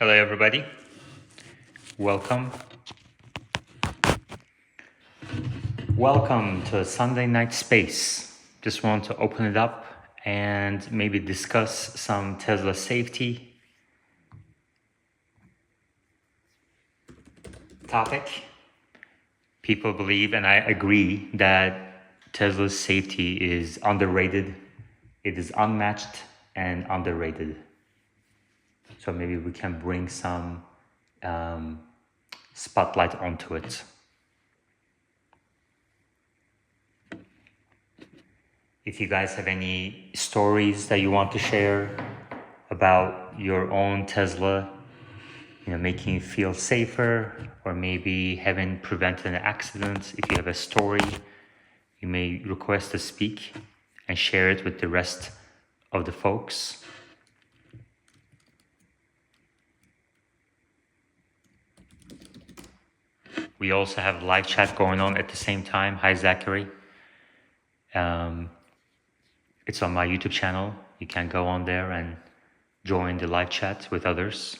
Hello, everybody. Welcome. Welcome to Sunday Night Space. Just want to open it up and maybe discuss some Tesla safety topic. People believe, and I agree, that Tesla's safety is underrated. It is unmatched and underrated. So maybe we can bring some spotlight onto it. If you guys have any stories that you want to share about your own Tesla, making you feel safer, or maybe having prevented an accident, if you have a story, you may request to speak and share it with the rest of the folks. We also have live chat going on at the same time. Hi, Zachary. It's on my YouTube channel. You can go on there and join the live chat with others.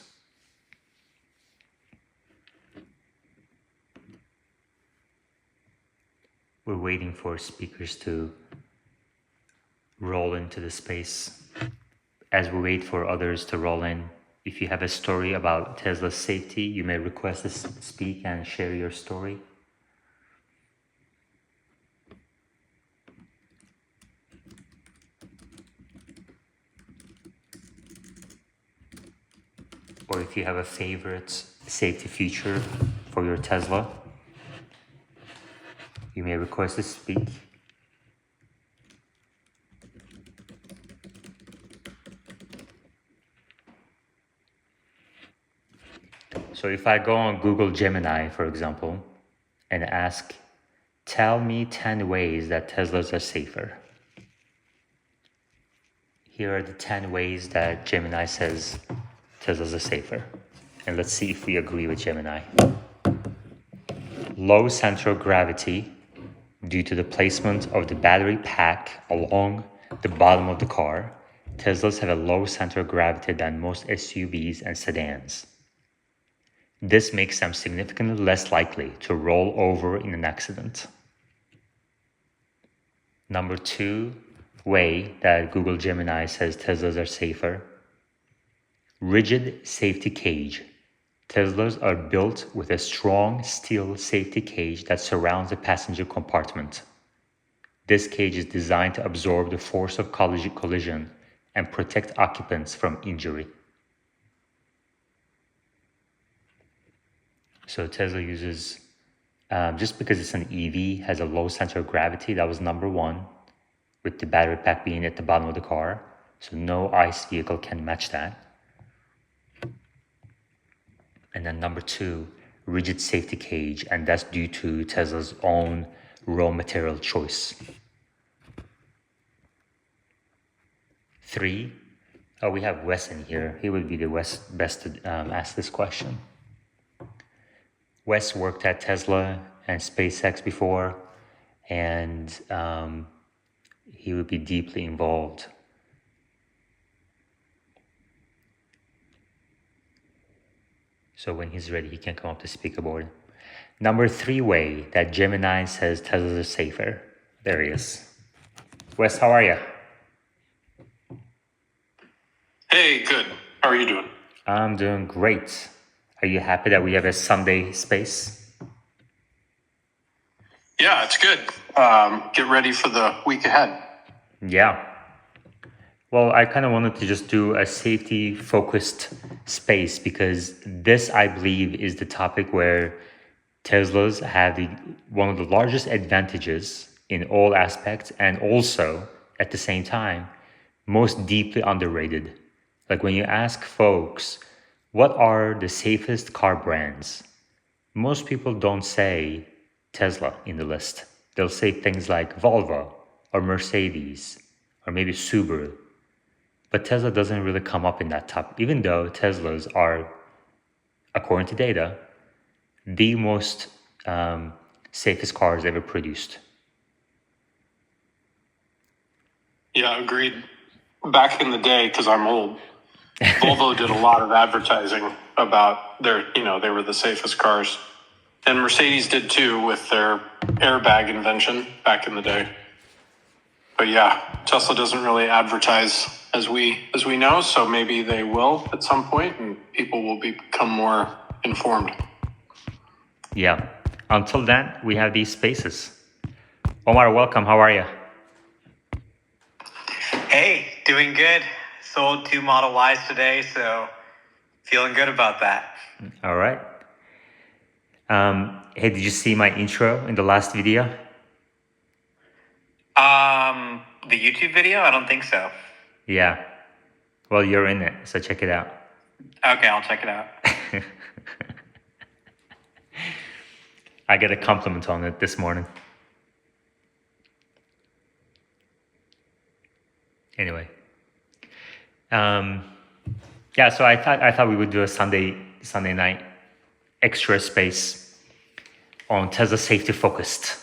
We're waiting for speakers to roll into the space. As we wait for others to roll in, if you have a story about Tesla's safety, you may request to speak and share your story. Or if you have a favorite safety feature for your Tesla, you may request to speak. So if I go on Google Gemini, for example, and ask, tell me 10 ways that Teslas are safer. Here are the 10 ways that Gemini says Teslas are safer. And let's see if we agree with Gemini. Low center of gravity due to the placement of the battery pack along the bottom of the car. Teslas have a low center of gravity than most SUVs and sedans. This makes them significantly less likely to roll over in an accident. Number 2 way that Google Gemini says Teslas are safer. Rigid safety cage. Teslas are built with a strong steel safety cage that surrounds the passenger compartment. This cage is designed to absorb the force of collision and protect occupants from injury. So Tesla uses, just because it's an EV, has a low center of gravity. That was number 1, with the battery pack being at the bottom of the car. So no ICE vehicle can match that. And then number 2, rigid safety cage, and that's due to Tesla's own raw material choice. 3, we have Wes in here. He would be the best to ask this question. Wes worked at Tesla and SpaceX before, and he would be deeply involved. So when he's ready, he can come up to speaker board. Number 3 way that Gemini says Teslas are safer. There he is. Wes, how are you? Hey, good. How are you doing? I'm doing great. Are you happy that we have a Sunday space? Yeah, it's good. Get ready for the week ahead. Yeah. Well, I kind of wanted to just do a safety-focused space because this, I believe, is the topic where Teslas have one of the largest advantages in all aspects, and also, at the same time, most deeply underrated. Like when you ask folks, what are the safest car brands? Most people don't say Tesla in the list. They'll say things like Volvo or Mercedes or maybe Subaru. But Tesla doesn't really come up in that top, even though Teslas are, according to data, the most safest cars ever produced. Yeah, agreed. Back in the day, because I'm old, Volvo did a lot of advertising about they were the safest cars. And Mercedes did too with their airbag invention back in the day. But yeah, Tesla doesn't really advertise as we know, so maybe they will at some point and people will become more informed. Yeah. Until then, we have these spaces. Omar, welcome. How are you? Hey, doing good. Sold 2 Model Ys today, so feeling good about that. All right. Hey, did you see my intro in the last video? The YouTube video? I don't think so. Yeah. Well, you're in it, so check it out. Okay, I'll check it out. I get a compliment on it this morning. Anyway. Yeah, so I thought we would do a Sunday night extra space on Tesla safety focused.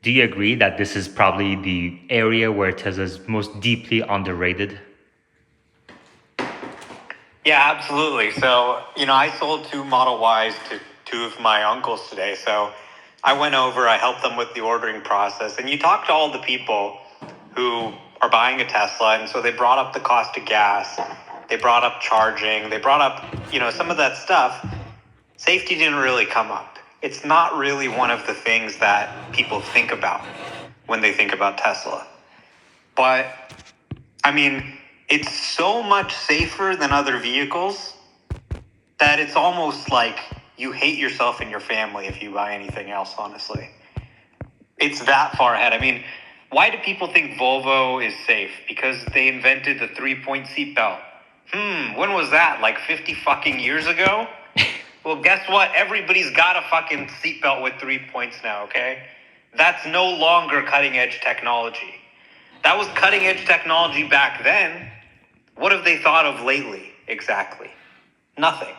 Do you agree that this is probably the area where Tesla is most deeply underrated? Yeah, absolutely. So, I sold 2 Model Ys to 2 of my uncles today. So I went over, I helped them with the ordering process. And you talk to all the people who are buying a Tesla. And so they brought up the cost of gas. They brought up charging. They brought up, some of that stuff. Safety didn't really come up. It's not really one of the things that people think about when they think about Tesla. But, it's so much safer than other vehicles that it's almost like you hate yourself and your family if you buy anything else, honestly. It's that far ahead. Why do people think Volvo is safe? Because they invented the 3-point seatbelt. When was that? Like 50 fucking years ago? Well, guess what? Everybody's got a fucking seatbelt with 3 points now, okay? That's no longer cutting edge technology. That was cutting edge technology back then. What have they thought of lately, exactly? Nothing.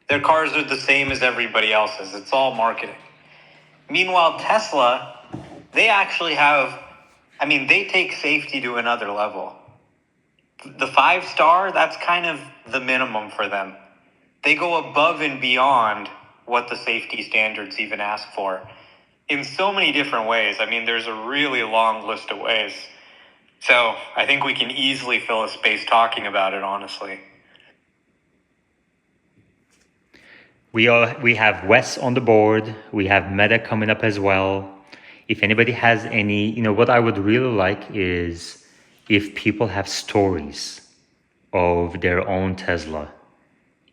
Their cars are the same as everybody else's. It's all marketing. Meanwhile, Tesla, they actually have, they take safety to another level. The 5-star, that's kind of the minimum for them. They go above and beyond what the safety standards even ask for in so many different ways. There's a really long list of ways. So I think we can easily fill a space talking about it, honestly. We have Wes on the board. We have Meta coming up as well. If anybody has any, what I would really like is if people have stories of their own Tesla,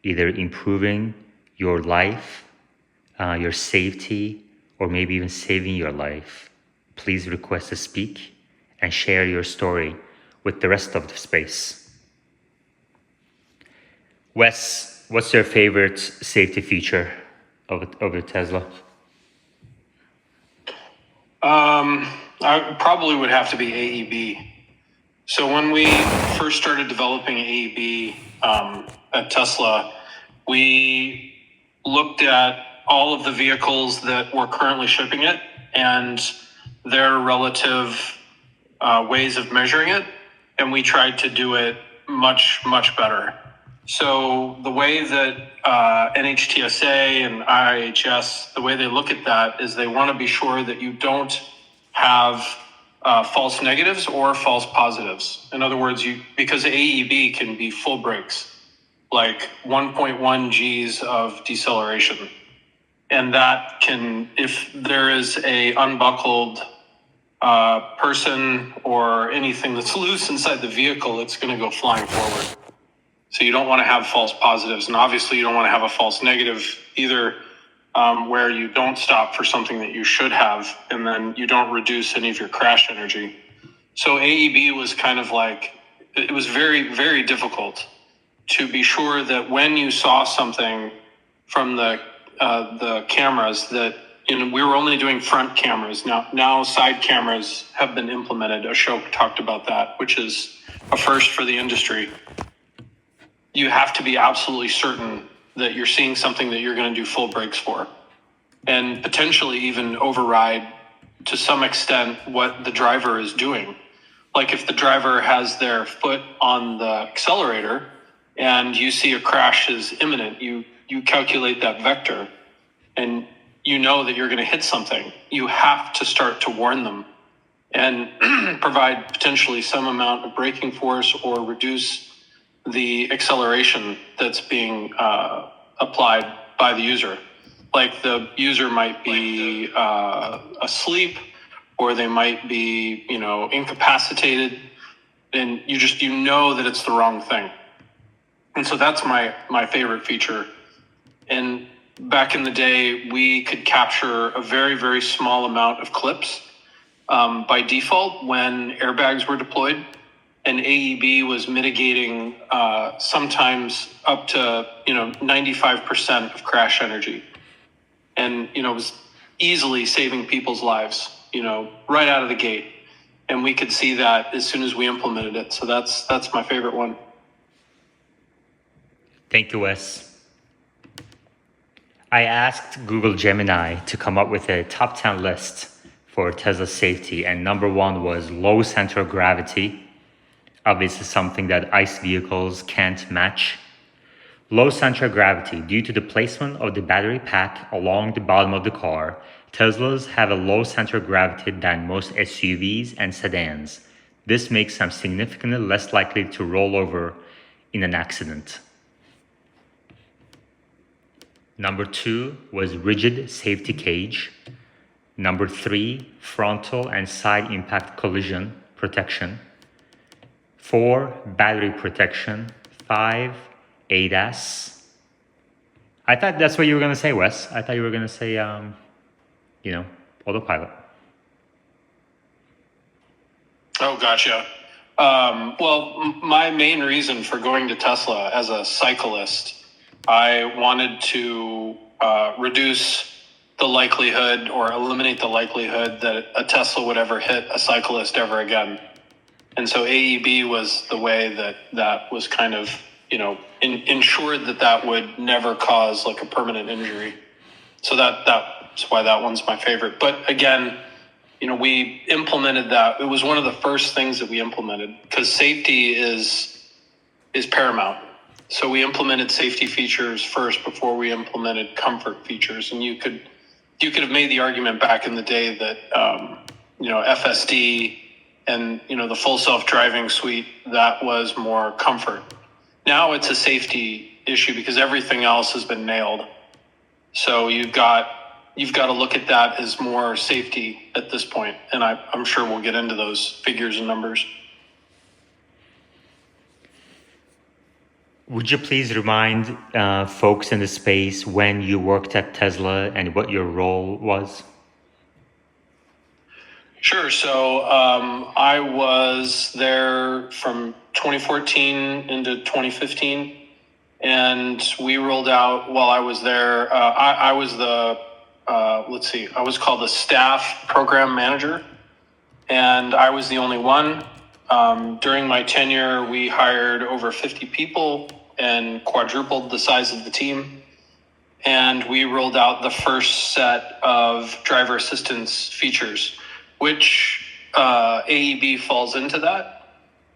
either improving your life, your safety, or maybe even saving your life. Please request to speak and share your story with the rest of the space. Wes, what's your favorite safety feature of your Tesla? I probably would have to be AEB. So when we first started developing AEB at Tesla, we looked at all of the vehicles that were currently shipping it and their relative ways of measuring it, and we tried to do it much, much better. So the way that NHTSA and IIHS, the way they look at that is they want to be sure that you don't have false negatives or false positives. In other words, because AEB can be full brakes, like 1.1 Gs of deceleration. And that can, if there is a unbuckled person or anything that's loose inside the vehicle, it's going to go flying forward. So you don't want to have false positives. And obviously you don't want to have a false negative either, where you don't stop for something that you should have, and then you don't reduce any of your crash energy. So AEB was kind of like, it was very, very difficult to be sure that when you saw something from the cameras that, we were only doing front cameras. Now side cameras have been implemented. Ashok talked about that, which is a first for the industry. You have to be absolutely certain that you're seeing something that you're going to do full brakes for, and potentially even override to some extent what the driver is doing. Like if the driver has their foot on the accelerator and you see a crash is imminent, you calculate that vector, and you know that you're going to hit something, you have to start to warn them and provide potentially some amount of braking force or reduce the acceleration that's being applied by the user. Like the user might be asleep, or they might be, incapacitated, and you know that it's the wrong thing. And so that's my favorite feature. And back in the day, we could capture a very, very small amount of clips by default when airbags were deployed, and AEB was mitigating sometimes up to 95% of crash energy, and it was easily saving people's lives right out of the gate, and we could see that as soon as we implemented it. So that's my favorite one. Thank you, Wes. I asked Google Gemini to come up with a top 10 list for Tesla safety, and number one was low center of gravity. Obviously something that ICE vehicles can't match. Low center of gravity. Due to the placement of the battery pack along the bottom of the car, Teslas have a low center of gravity than most SUVs and sedans. This makes them significantly less likely to roll over in an accident. Number two was rigid safety cage. Number three, frontal and side impact collision protection. 4, battery protection. 5, ADAS. I thought that's what you were going to say, Wes. I thought you were going to say, autopilot. Oh, gotcha. My main reason for going to Tesla as a cyclist, I wanted to reduce the likelihood or eliminate the likelihood that a Tesla would ever hit a cyclist ever again. And so AEB was the way that was kind of, ensured that would never cause like a permanent injury. So that's why that one's my favorite. But again, we implemented that. It was one of the first things that we implemented because safety is paramount. So we implemented safety features first before we implemented comfort features. And you could have made the argument back in the day that, FSD and, the full self-driving suite, that was more comfort. Now it's a safety issue because everything else has been nailed. So you've got to look at that as more safety at this point. And I'm sure we'll get into those figures and numbers. Would you please remind folks in the space when you worked at Tesla and what your role was? Sure. So I was there from 2014 into 2015, and we rolled out while I was there. I was I was called the staff program manager, and I was the only one. During my tenure, we hired over 50 people and quadrupled the size of the team. And we rolled out the first set of driver assistance features, which AEB falls into that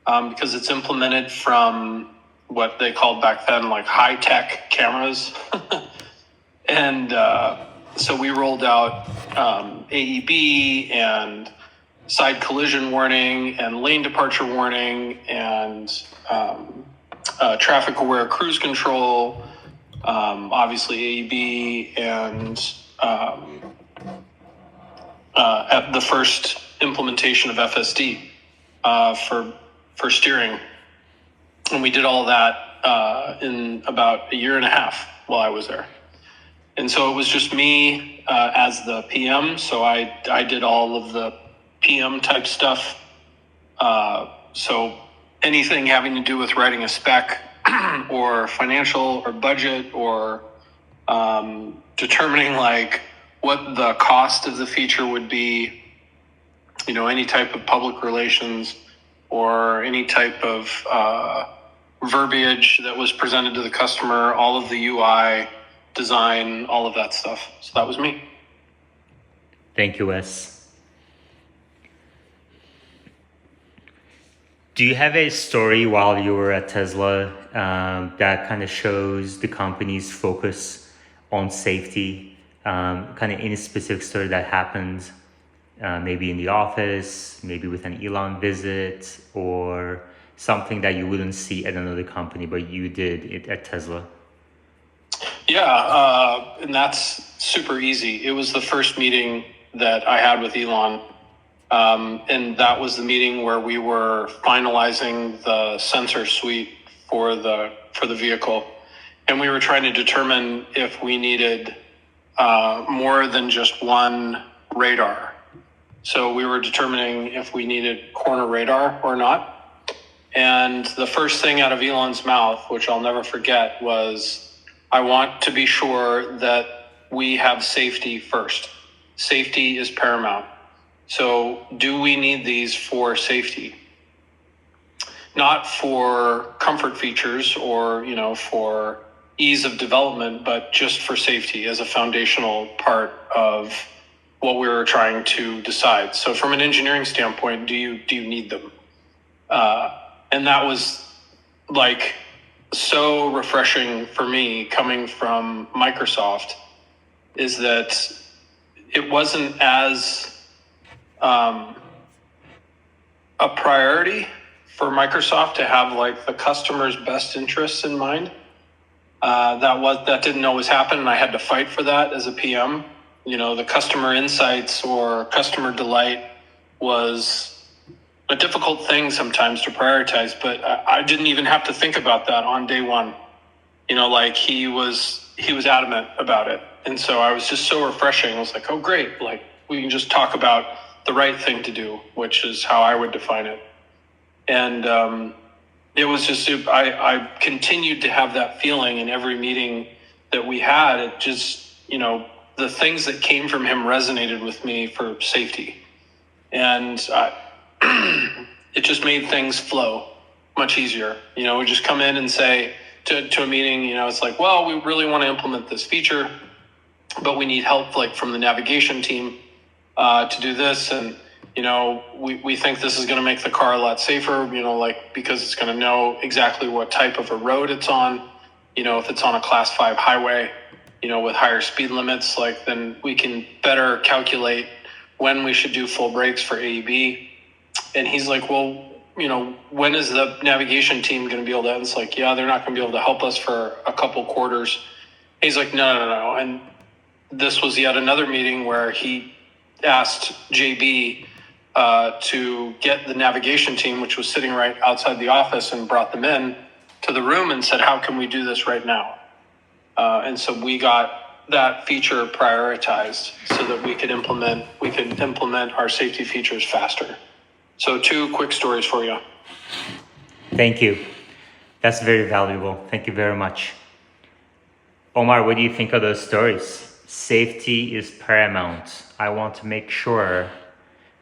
because it's implemented from what they called back then like high-tech cameras. And so we rolled out AEB and side collision warning and lane departure warning and traffic aware cruise control, obviously AEB, and at the first implementation of FSD for steering. And we did all that in about a year and a half while I was there. And so it was just me as the PM. So I did all of the PM type stuff. So anything having to do with writing a spec or financial or budget or determining like what the cost of the feature would be, any type of public relations or any type of verbiage that was presented to the customer, all of the UI design, all of that stuff. So that was me. Thank you, Wes. Do you have a story while you were at Tesla that kind of shows the company's focus on safety? Kind of any specific story that happens, maybe in the office, maybe with an Elon visit, or something that you wouldn't see at another company, but you did it at Tesla? Yeah, and that's super easy. It was the first meeting that I had with Elon. And that was the meeting where we were finalizing the sensor suite for the vehicle, and we were trying to determine if we needed more than just one radar. So we were determining if we needed corner radar or not. And the first thing out of Elon's mouth, which I'll never forget, was, "I want to be sure that we have safety first. Safety is paramount. So do we need these for safety? Not for comfort features or, for ease of development, but just for safety as a foundational part of what we were trying to decide. So from an engineering standpoint, do you need them?" And that was like so refreshing for me coming from Microsoft, is that it wasn't as a priority for Microsoft to have like the customer's best interests in mind. That didn't always happen, and I had to fight for that as a PM. The customer insights or customer delight was a difficult thing sometimes to prioritize, but I didn't even have to think about that on day one. Like he was adamant about it, and so I was just so refreshing. I was like, oh great, like we can just talk about the right thing to do, which is how I would define it. And it was just, I continued to have that feeling in every meeting that we had. It just, the things that came from him resonated with me for safety. And it just made things flow much easier. We just come in and say to a meeting, it's like, well, we really want to implement this feature, but we need help like from the navigation team to do this. And, we think this is going to make the car a lot safer, because it's going to know exactly what type of a road it's on. If it's on a class 5 highway, with higher speed limits, then we can better calculate when we should do full brakes for AEB. And he's like, well, when is the navigation team going to be able to? And it's like, yeah, they're not going to be able to help us for a couple quarters. He's like, no. And this was yet another meeting where he asked JB to get the navigation team, which was sitting right outside the office, and brought them in to the room and said, how can we do this right now? And so we got that feature prioritized so that we could implement our safety features faster. So 2 quick stories for you. Thank you. That's very valuable. Thank you very much. Omar, what do you think of those stories? Safety is paramount. I want to make sure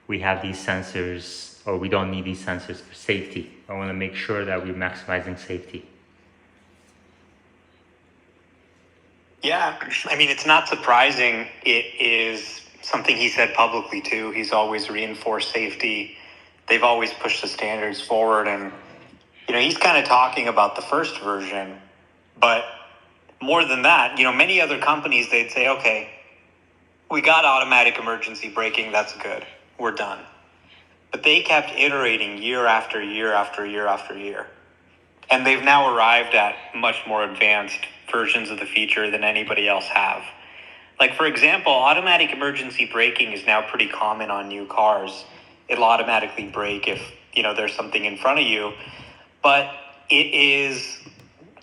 we have these sensors, or we don't need these sensors for safety. I want to make sure that we're maximizing safety. Yeah, I mean, it's not surprising. It is something he said publicly too. He's always reinforced safety. They've always pushed the standards forward. And, he's kind of talking about the first version. But more than that, many other companies, they'd say, okay, we got automatic emergency braking. That's good. We're done. But they kept iterating year after year after year after year. And they've now arrived at much more advanced versions of the feature than anybody else have. Like, for example, automatic emergency braking is now pretty common on new cars. It'll automatically brake if, there's something in front of you. But it is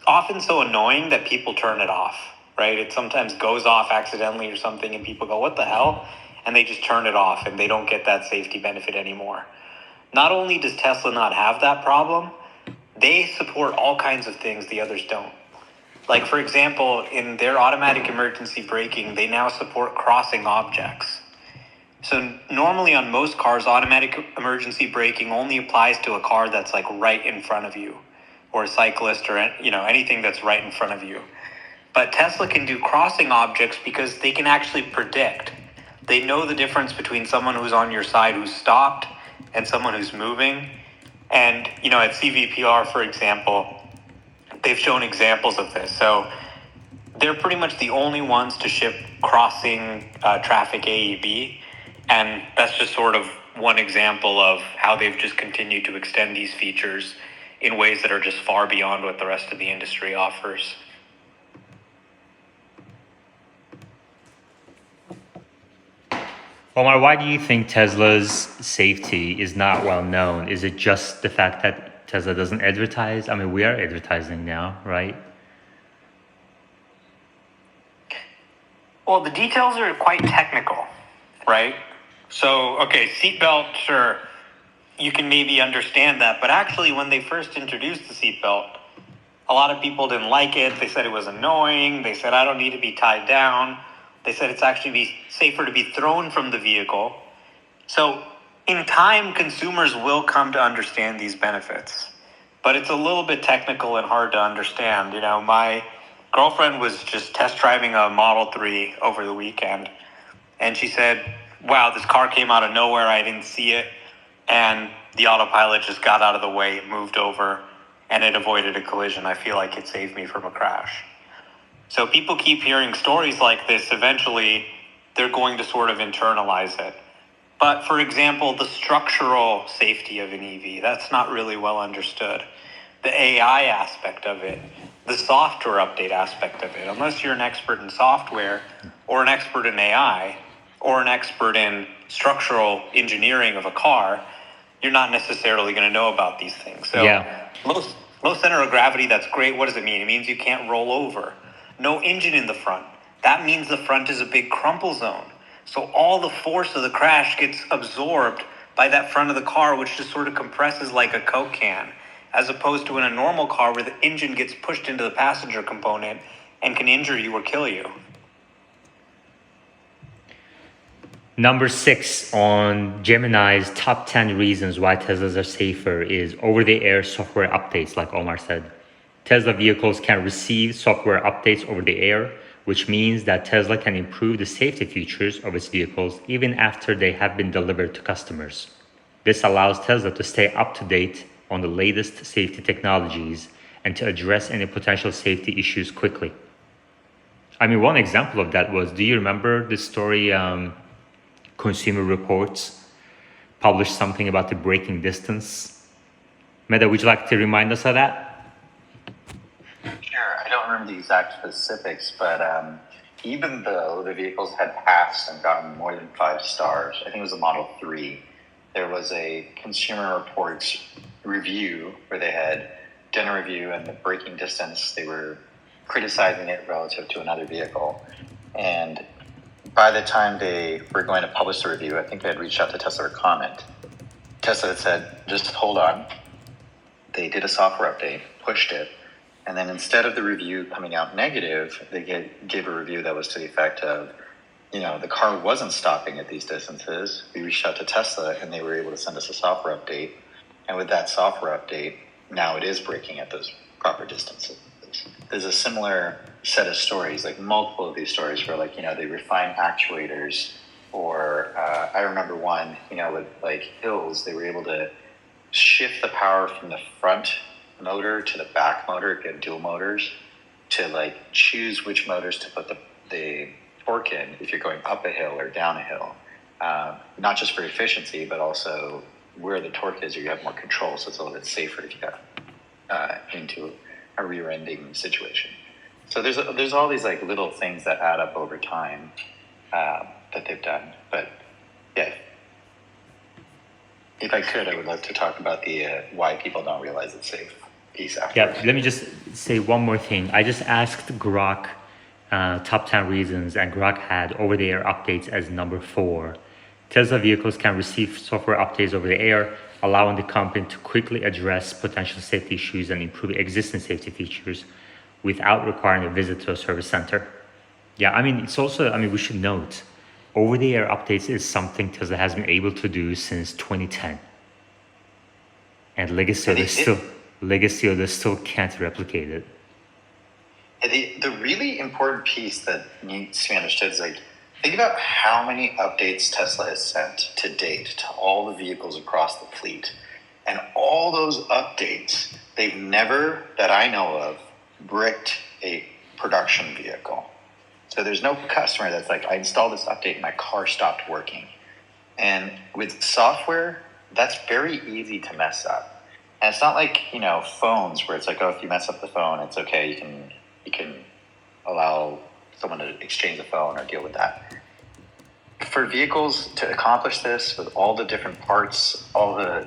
often so annoying that people turn it off, right? It sometimes goes off accidentally or something, and people go, what the hell? And they just turn it off, and they don't get that safety benefit anymore. Not only does Tesla not have that problem, they support all kinds of things the others don't. Like, for example, in their automatic emergency braking, they now support crossing objects. So normally on most cars, automatic emergency braking only applies to a car that's like right in front of you, or a cyclist, or anything that's right in front of you. But Tesla can do crossing objects because they can actually predict. They know the difference between someone who's on your side who's stopped and someone who's moving. And, at CVPR, for example, they've shown examples of this. So they're pretty much the only ones to ship crossing traffic AEB. And that's just sort of one example of how they've just continued to extend these features in ways that are just far beyond what the rest of the industry offers. Omar, why do you think Tesla's safety is not well known? Is it just the fact that Tesla doesn't advertise? I mean, we are advertising now, right? Well, the details are quite technical, right? So, okay, seatbelt, sure, you can maybe understand that. But actually, when they first introduced the seatbelt, a lot of people didn't like it. They said it was annoying. They said, I don't need to be tied down. They said it's actually safer to be thrown from the vehicle. So in time, consumers will come to understand these benefits. But it's a little bit technical and hard to understand. My girlfriend was just test driving a Model 3 over the weekend. And she said, wow, this car came out of nowhere. I didn't see it. And the autopilot just got out of the way. It moved over and it avoided a collision. I feel like it saved me from a crash. So people keep hearing stories like this. Eventually, they're going to sort of internalize it. But for example, the structural safety of an EV, that's not really well understood. The AI aspect of it, the software update aspect of it, unless you're an expert in software or an expert in AI or an expert in structural engineering of a car, you're not necessarily going to know about these things. So Yeah. low center of gravity, that's great. What does it mean? It means you can't roll over. No engine in the front. That means the front is a big crumple zone. So all the force of the crash gets absorbed by that front of the car, which just sort of compresses like a Coke can, as opposed to in a normal car where the engine gets pushed into the passenger component and can injure you or kill you. Number 6 on Gemini's top 10 reasons why Teslas are safer is over-the-air software updates, like Omar said. Tesla vehicles can receive software updates over the air, which means that Tesla can improve the safety features of its vehicles even after they have been delivered to customers. This allows Tesla to stay up to date on the latest safety technologies and to address any potential safety issues quickly. I mean, one example of that was, do you remember the story, Consumer Reports published something about the braking distance? Meta, would you like to remind us of that? Sure. I don't remember the exact specifics, but even though the vehicles had passed and gotten more than 5 stars, I think it was a Model 3, there was a Consumer Reports review where they had done a review and the braking distance, they were criticizing it relative to another vehicle. And by the time they were going to publish the review, I think they had reached out to Tesla for comment. Tesla had said, just hold on. They did a software update, pushed it, and then instead of the review coming out negative, they gave a review that was to the effect of, the car wasn't stopping at these distances. We reached out to Tesla and they were able to send us a software update. And with that software update, now it is braking at those proper distances. There's a similar set of stories, like multiple of these stories where they refine actuators, or I remember one, with like hills, they were able to shift the power from the front motor to the back motor, get dual motors, to choose which motors to put the torque in if you're going up a hill or down a hill. Not just for efficiency, but also where the torque is, you have more control, so it's a little bit safer if you got into a rear-ending situation. So there's all these little things that add up over time that they've done. But yeah, if I could, I would love to talk about the why people don't realize it's safe piece after. Yeah, let me just say one more thing. I just asked Grok top 10 reasons, and Grok had over-the-air updates as number 4. Tesla vehicles can receive software updates over the air, allowing the company to quickly address potential safety issues and improve existing safety features without requiring a visit to a service center. Yeah, I mean, it's also, we should note, over-the-air updates is something Tesla has been able to do since 2010. And legacy others still can't replicate it. The really important piece that needs to be understood is think about how many updates Tesla has sent to date to all the vehicles across the fleet. And all those updates, they've never, that I know of, bricked a production vehicle. So there's no customer that's like, I installed this update and my car stopped working. And with software, that's very easy to mess up. And it's not like, phones where it's like, oh, if you mess up the phone, it's okay. You can allow someone to exchange the phone or deal with that. For vehicles to accomplish this with all the different parts, all the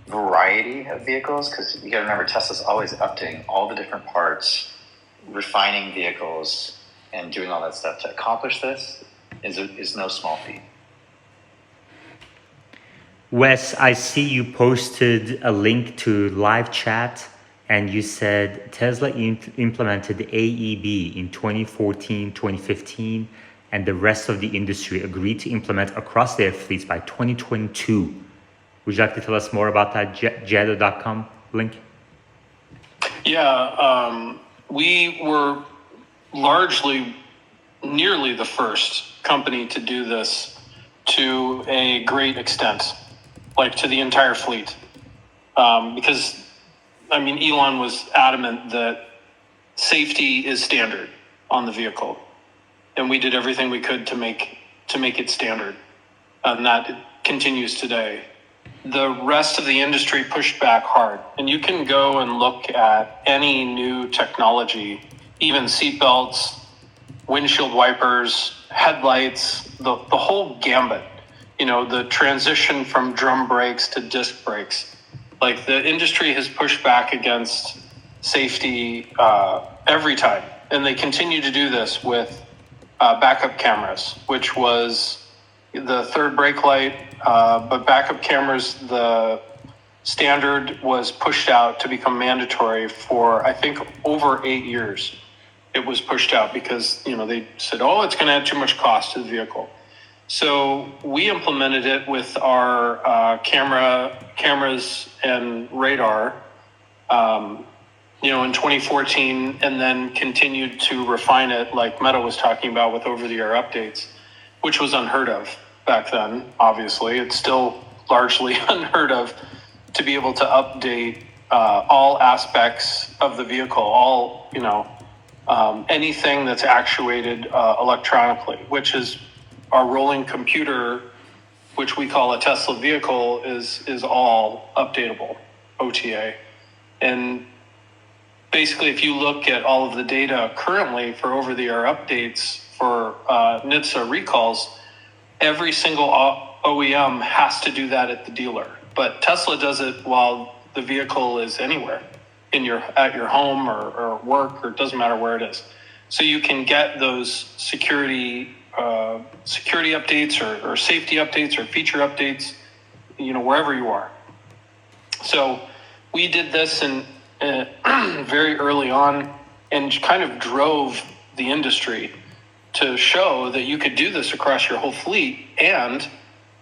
variety of vehicles, because you got to remember, Tesla's always updating all the different parts, refining vehicles, and doing all that stuff. To accomplish this is no small feat. Wes, I see you posted a link to live chat and you said Tesla implemented AEB in 2014, 2015, and the rest of the industry agreed to implement across their fleets by 2022. Would you like to tell us more about that Jetto.com link? Yeah, we were nearly the first company to do this to a great extent, like to the entire fleet. Because, Elon was adamant that safety is standard on the vehicle. And we did everything we could to make it standard. And that continues today. The rest of the industry pushed back hard. And you can go and look at any new technology, even seatbelts, windshield wipers, headlights, the whole gambit. The transition from drum brakes to disc brakes. Like, the industry has pushed back against safety every time. And they continue to do this with backup cameras, which was the third brake light. But backup cameras, the standard was pushed out to become mandatory for, I think, over 8 years. It was pushed out because, they said, it's going to add too much cost to the vehicle. So we implemented it with our cameras and radar, in 2014, and then continued to refine it, like Meta was talking about, with over-the-air updates, which was unheard of back then. Obviously, it's still largely unheard of to be able to update all aspects of the vehicle, anything that's actuated electronically, which is our rolling computer, which we call a Tesla vehicle, is all updatable, OTA. And basically, if you look at all of the data currently for over-the-air updates for NHTSA recalls, every single OEM has to do that at the dealer. But Tesla does it while the vehicle is anywhere, at your home or work, or it doesn't matter where it is. So you can get those security updates or safety updates or feature updates, wherever you are. So we did this very early on, and kind of drove the industry to show that you could do this across your whole fleet, and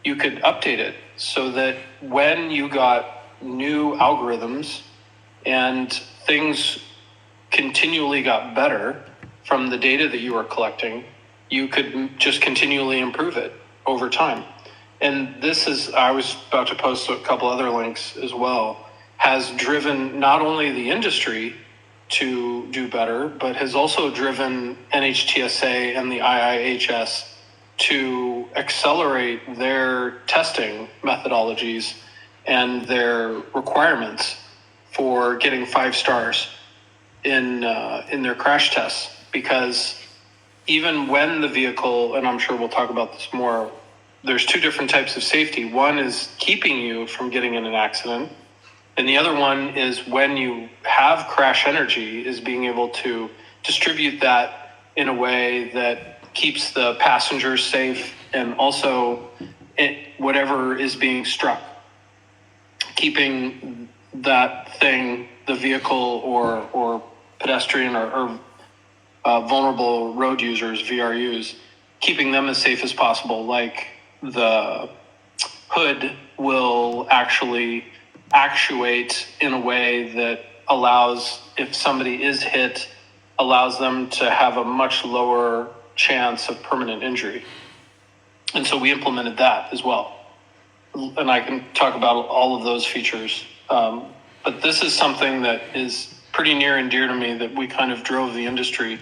you could update it so that when you got new algorithms and things continually got better from the data that you were collecting, you could just continually improve it over time. And this is, I was about to post a couple other links as well, has driven not only the industry to do better, but has also driven NHTSA and the IIHS to accelerate their testing methodologies and their requirements for getting 5 stars in their crash tests. Because even when the vehicle, and I'm sure we'll talk about this more, there's 2 different types of safety. One is keeping you from getting in an accident, and the other one is when you have crash energy, is being able to distribute that in a way that keeps the passengers safe, and also whatever is being struck, keeping that thing, the vehicle or pedestrian or vulnerable road users, VRUs, keeping them as safe as possible. Like, the hood will actually actuate in a way that allows, if somebody is hit, allows them to have a much lower chance of permanent injury. And so we implemented that as well. and I can talk about all of those features. But this is something that is pretty near and dear to me, that we kind of drove the industry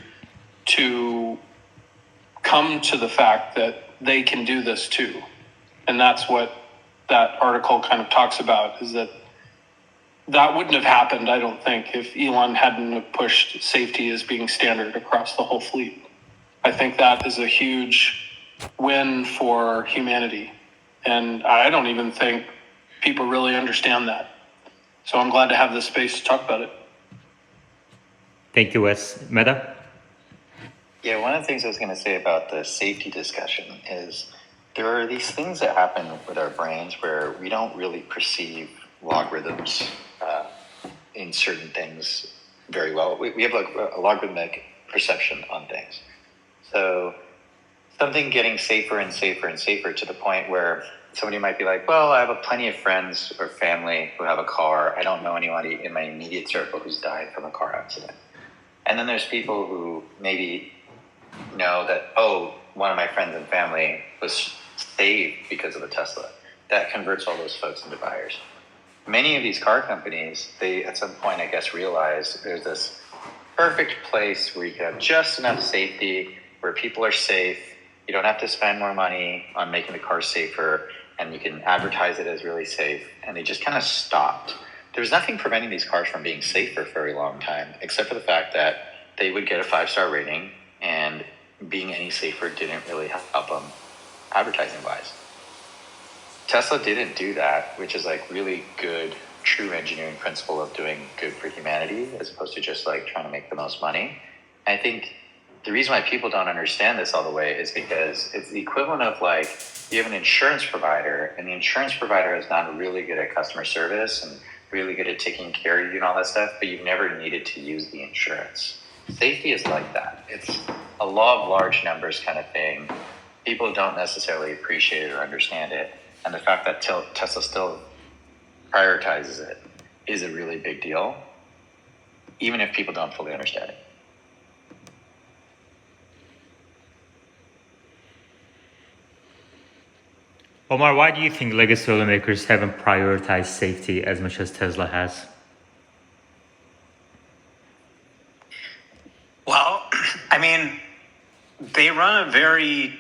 to come to the fact that they can do this too. And that's what that article kind of talks about, is that wouldn't have happened, I don't think, if Elon hadn't have pushed safety as being standard across the whole fleet. I think that is a huge win for humanity. And I don't even think people really understand that. So I'm glad to have this space to talk about it. Thank you, Wes. Meta? Yeah, one of the things I was going to say about the safety discussion is there are these things that happen with our brains where we don't really perceive logarithms in certain things very well. We have like a logarithmic perception on things. So something getting safer and safer and safer to the point where somebody might be like, well, I have plenty of friends or family who have a car. I don't know anybody in my immediate circle who's died from a car accident. And then there's people who maybe know that, oh, one of my friends and family was saved because of a Tesla. That converts all those folks into buyers. Many of these car companies, they at some point, I guess, realize there's this perfect place where you can have just enough safety, where people are safe. You don't have to spend more money on making the car safer, and you can advertise it as really safe. And they just kind of stopped. There was nothing preventing these cars from being safe for a very long time, except for the fact that they would get a 5-star rating, and being any safer didn't really help them advertising-wise. Tesla didn't do that, which is like really good, true engineering principle of doing good for humanity, as opposed to just like trying to make the most money. I think the reason why people don't understand this all the way is because it's the equivalent of like, you have an insurance provider, and the insurance provider is not really good at customer service and really good at taking care of you and all that stuff, but you've never needed to use the insurance. Safety is like that. It's a law of large numbers kind of thing. People don't necessarily appreciate it or understand it. And the fact that Tesla still prioritizes it is a really big deal, even if people don't fully understand it. Omar, why do you think legacy automakers haven't prioritized safety as much as Tesla has? Well, I mean, they run a very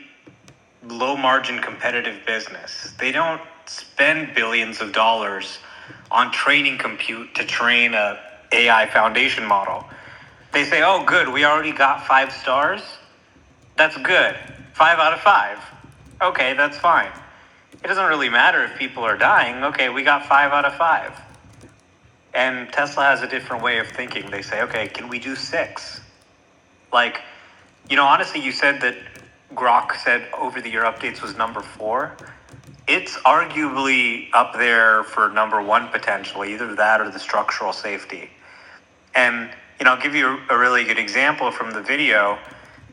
low margin competitive business. They don't spend billions of dollars on training compute to train a AI foundation model. They say, oh, good, we already got 5 stars. That's good. 5 out of 5. Okay, that's fine. It doesn't really matter if people are dying. Okay, we got 5 out of 5. And Tesla has a different way of thinking. They say, okay, can we do 6? Like, honestly, you said that Grok said over-the-ear updates was number 4. It's arguably up there for number 1 potentially, either that or the structural safety. And, I'll give you a really good example from the video.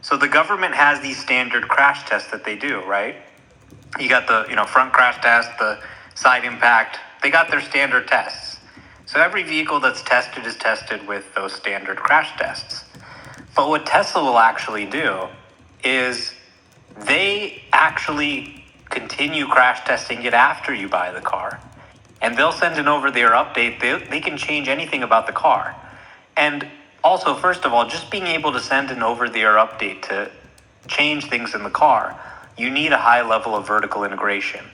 So the government has these standard crash tests that they do, right? You got the, front crash test, the side impact. They got their standard tests. So every vehicle that's tested is tested with those standard crash tests. But what Tesla will actually do is they actually continue crash testing it after you buy the car. And they'll send an over-the-air update. They can change anything about the car. And also, first of all, just being able to send an over-the-air update to change things in the car, you need a high level of vertical integration.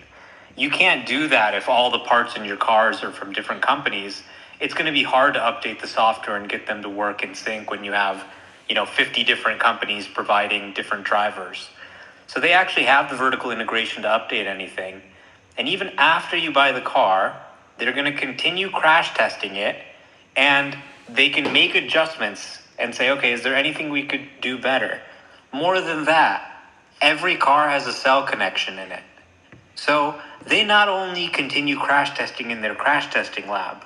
You can't do that if all the parts in your cars are from different companies. It's going to be hard to update the software and get them to work in sync when you have 50 different companies providing different drivers. So they actually have the vertical integration to update anything. And even after you buy the car, they're going to continue crash testing it, and they can make adjustments and say, okay, is there anything we could do better? More than that, every car has a cell connection in it. So they not only continue crash testing in their crash testing lab,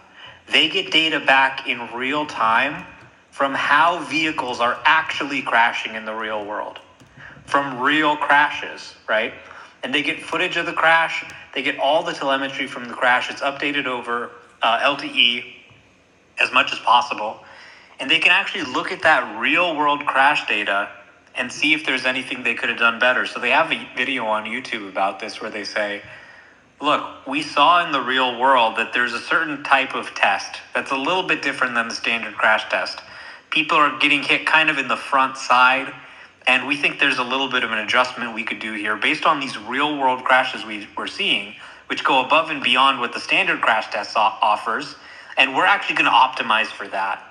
they get data back in real time from how vehicles are actually crashing in the real world, from real crashes, right? And they get footage of the crash. They get all the telemetry from the crash. It's updated over LTE as much as possible. And they can actually look at that real world crash data and see if there's anything they could have done better. So they have a video on YouTube about this where they say, Look, we saw in the real world that there's a certain type of test that's a little bit different than the standard crash test. People are getting hit kind of in the front side, and we think there's a little bit of an adjustment we could do here based on these real world crashes we're seeing, which go above and beyond what the standard crash test offers, and we're actually going to optimize for that.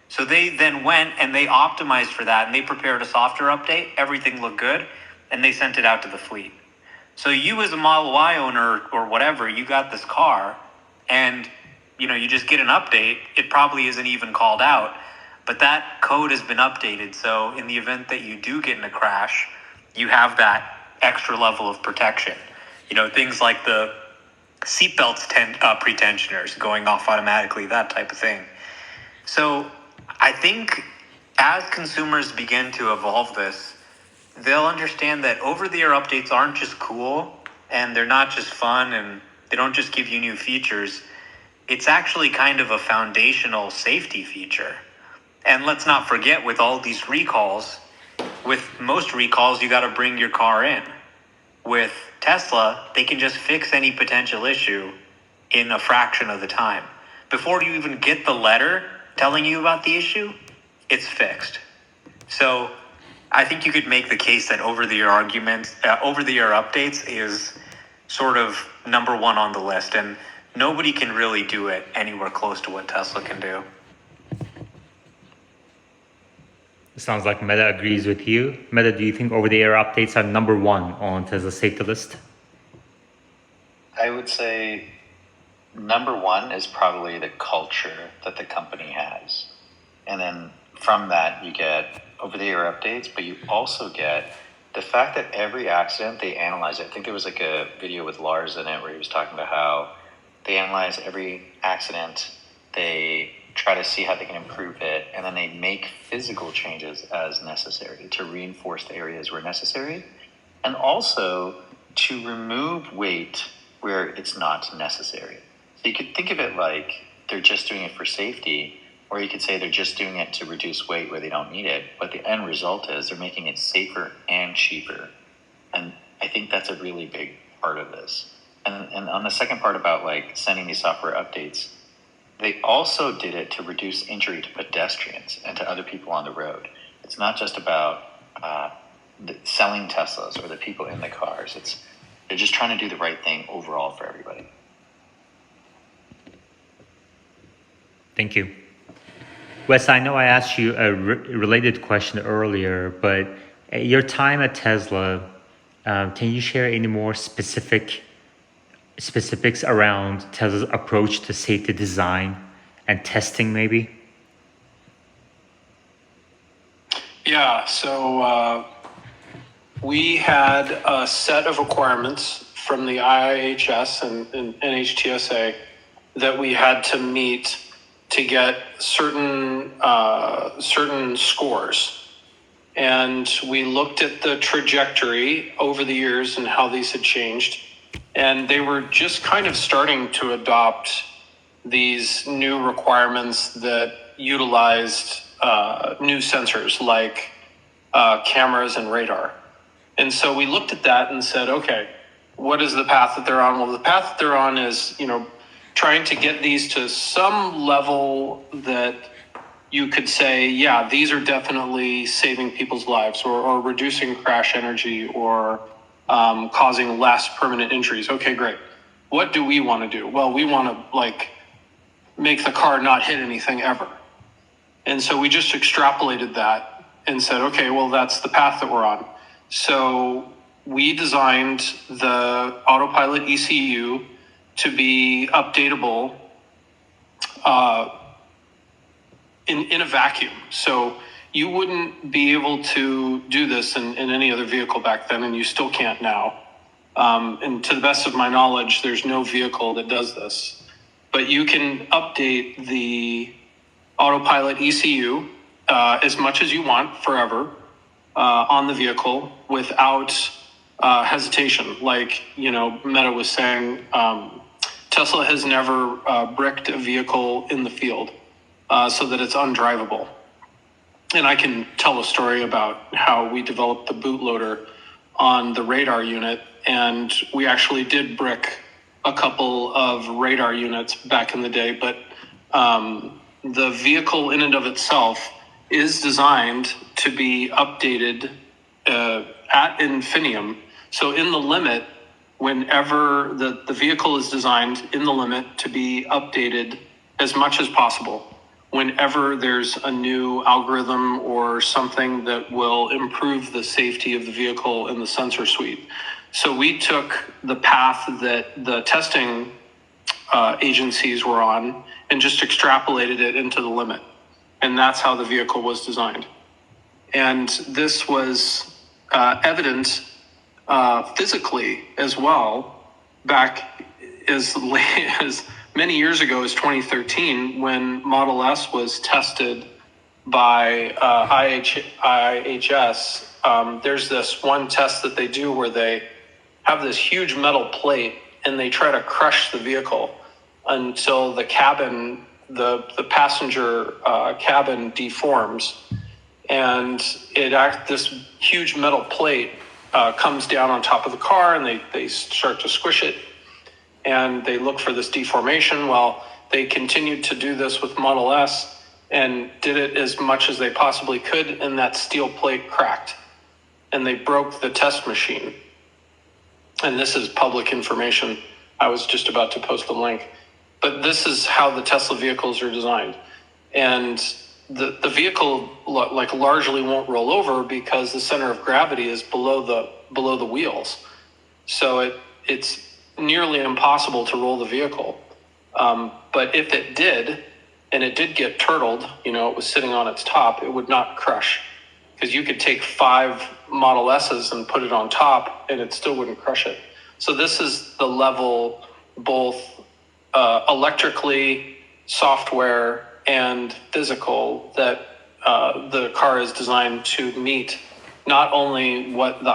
So they then went and they optimized for that, and they prepared a software update. Everything looked good, and they sent it out to the fleet. So you as a Model Y owner or whatever, you got this car and you just get an update. It probably isn't even called out, but that code has been updated. So in the event that you do get in a crash, you have that extra level of protection. Things like the seatbelts pretensioners going off automatically, that type of thing. So I think as consumers begin to evolve this, they'll understand that over-the-air updates aren't just cool and they're not just fun and they don't just give you new features. It's actually kind of a foundational safety feature. And let's not forget, with all these recalls, with most recalls, you got to bring your car in. With Tesla, they can just fix any potential issue in a fraction of the time. Before you even get the letter telling you about the issue, it's fixed. So I think you could make the case that over-the-air updates is sort of number one on the list, and nobody can really do it anywhere close to what Tesla can do. It sounds like Meta agrees with you. Meta, do you think over-the-air updates are number one on Tesla's safety list? I would say number one is probably the culture that the company has. And then from that, you get over-the-air updates, but you also get the fact that every accident, they analyze it. I think there was like a video with Lars in it where he was talking about how they analyze every accident, they try to see how they can improve it, and then they make physical changes as necessary to reinforce the areas where necessary, and also to remove weight where it's not necessary. So you could think of it like they're just doing it for safety, or you could say they're just doing it to reduce weight where they don't need it. But the end result is they're making it safer and cheaper. And I think that's a really big part of this. And on the second part about like sending these software updates, they also did it to reduce injury to pedestrians and to other people on the road. It's not just about selling Teslas or the people in the cars. They're just trying to do the right thing overall for everybody. Thank you. Wes, I know I asked you a related question earlier, but at your time at Tesla, can you share any more specifics around Tesla's approach to safety design and testing, maybe? Yeah, so we had a set of requirements from the IIHS and NHTSA that we had to meet to get certain scores. And we looked at the trajectory over the years and how these had changed. And they were just kind of starting to adopt these new requirements that utilized new sensors like cameras and radar. And so we looked at that and said, okay, what is the path that they're on? Well, the path that they're on is, trying to get these to some level that you could say, yeah, these are definitely saving people's lives or reducing crash energy or causing less permanent injuries. Okay, great. What do we want to do? Well, we want to make the car not hit anything ever. And so we just extrapolated that and said, okay, well, that's the path that we're on. So we designed the autopilot ECU to be updatable in a vacuum. So you wouldn't be able to do this in any other vehicle back then, and you still can't now. And to the best of my knowledge, there's no vehicle that does this. But you can update the autopilot ECU as much as you want forever on the vehicle without hesitation. Like, Meta was saying, Tesla has never bricked a vehicle in the field so that it's undrivable. And I can tell a story about how we developed the bootloader on the radar unit, and we actually did brick a couple of radar units back in the day, but the vehicle in and of itself is designed to be updated at infinitum. So in the limit, whenever the vehicle is designed in the limit to be updated as much as possible, whenever there's a new algorithm or something that will improve the safety of the vehicle in the sensor suite. So we took the path that the testing agencies were on and just extrapolated it into the limit. And that's how the vehicle was designed. And this was evident physically as well back as late as many years ago as 2013 when Model S was tested by IHS. There's this one test that they do where they have this huge metal plate and they try to crush the vehicle until the cabin, the passenger cabin deforms, and this huge metal plate comes down on top of the car, and they start to squish it, and they look for this deformation. Well, they continued to do this with Model S and did it as much as they possibly could, and that steel plate cracked, and they broke the test machine. And this is public information. I was just about to post the link. But this is how the Tesla vehicles are designed. And the vehicle like largely won't roll over because the center of gravity is below the wheels. So it's nearly impossible to roll the vehicle. But if it did, and it did get turtled, it was sitting on its top, it would not crush. Because you could take 5 Model S's and put it on top, and it still wouldn't crush it. So this is the level, both electrically, software, and physical, that the car is designed to meet not only what the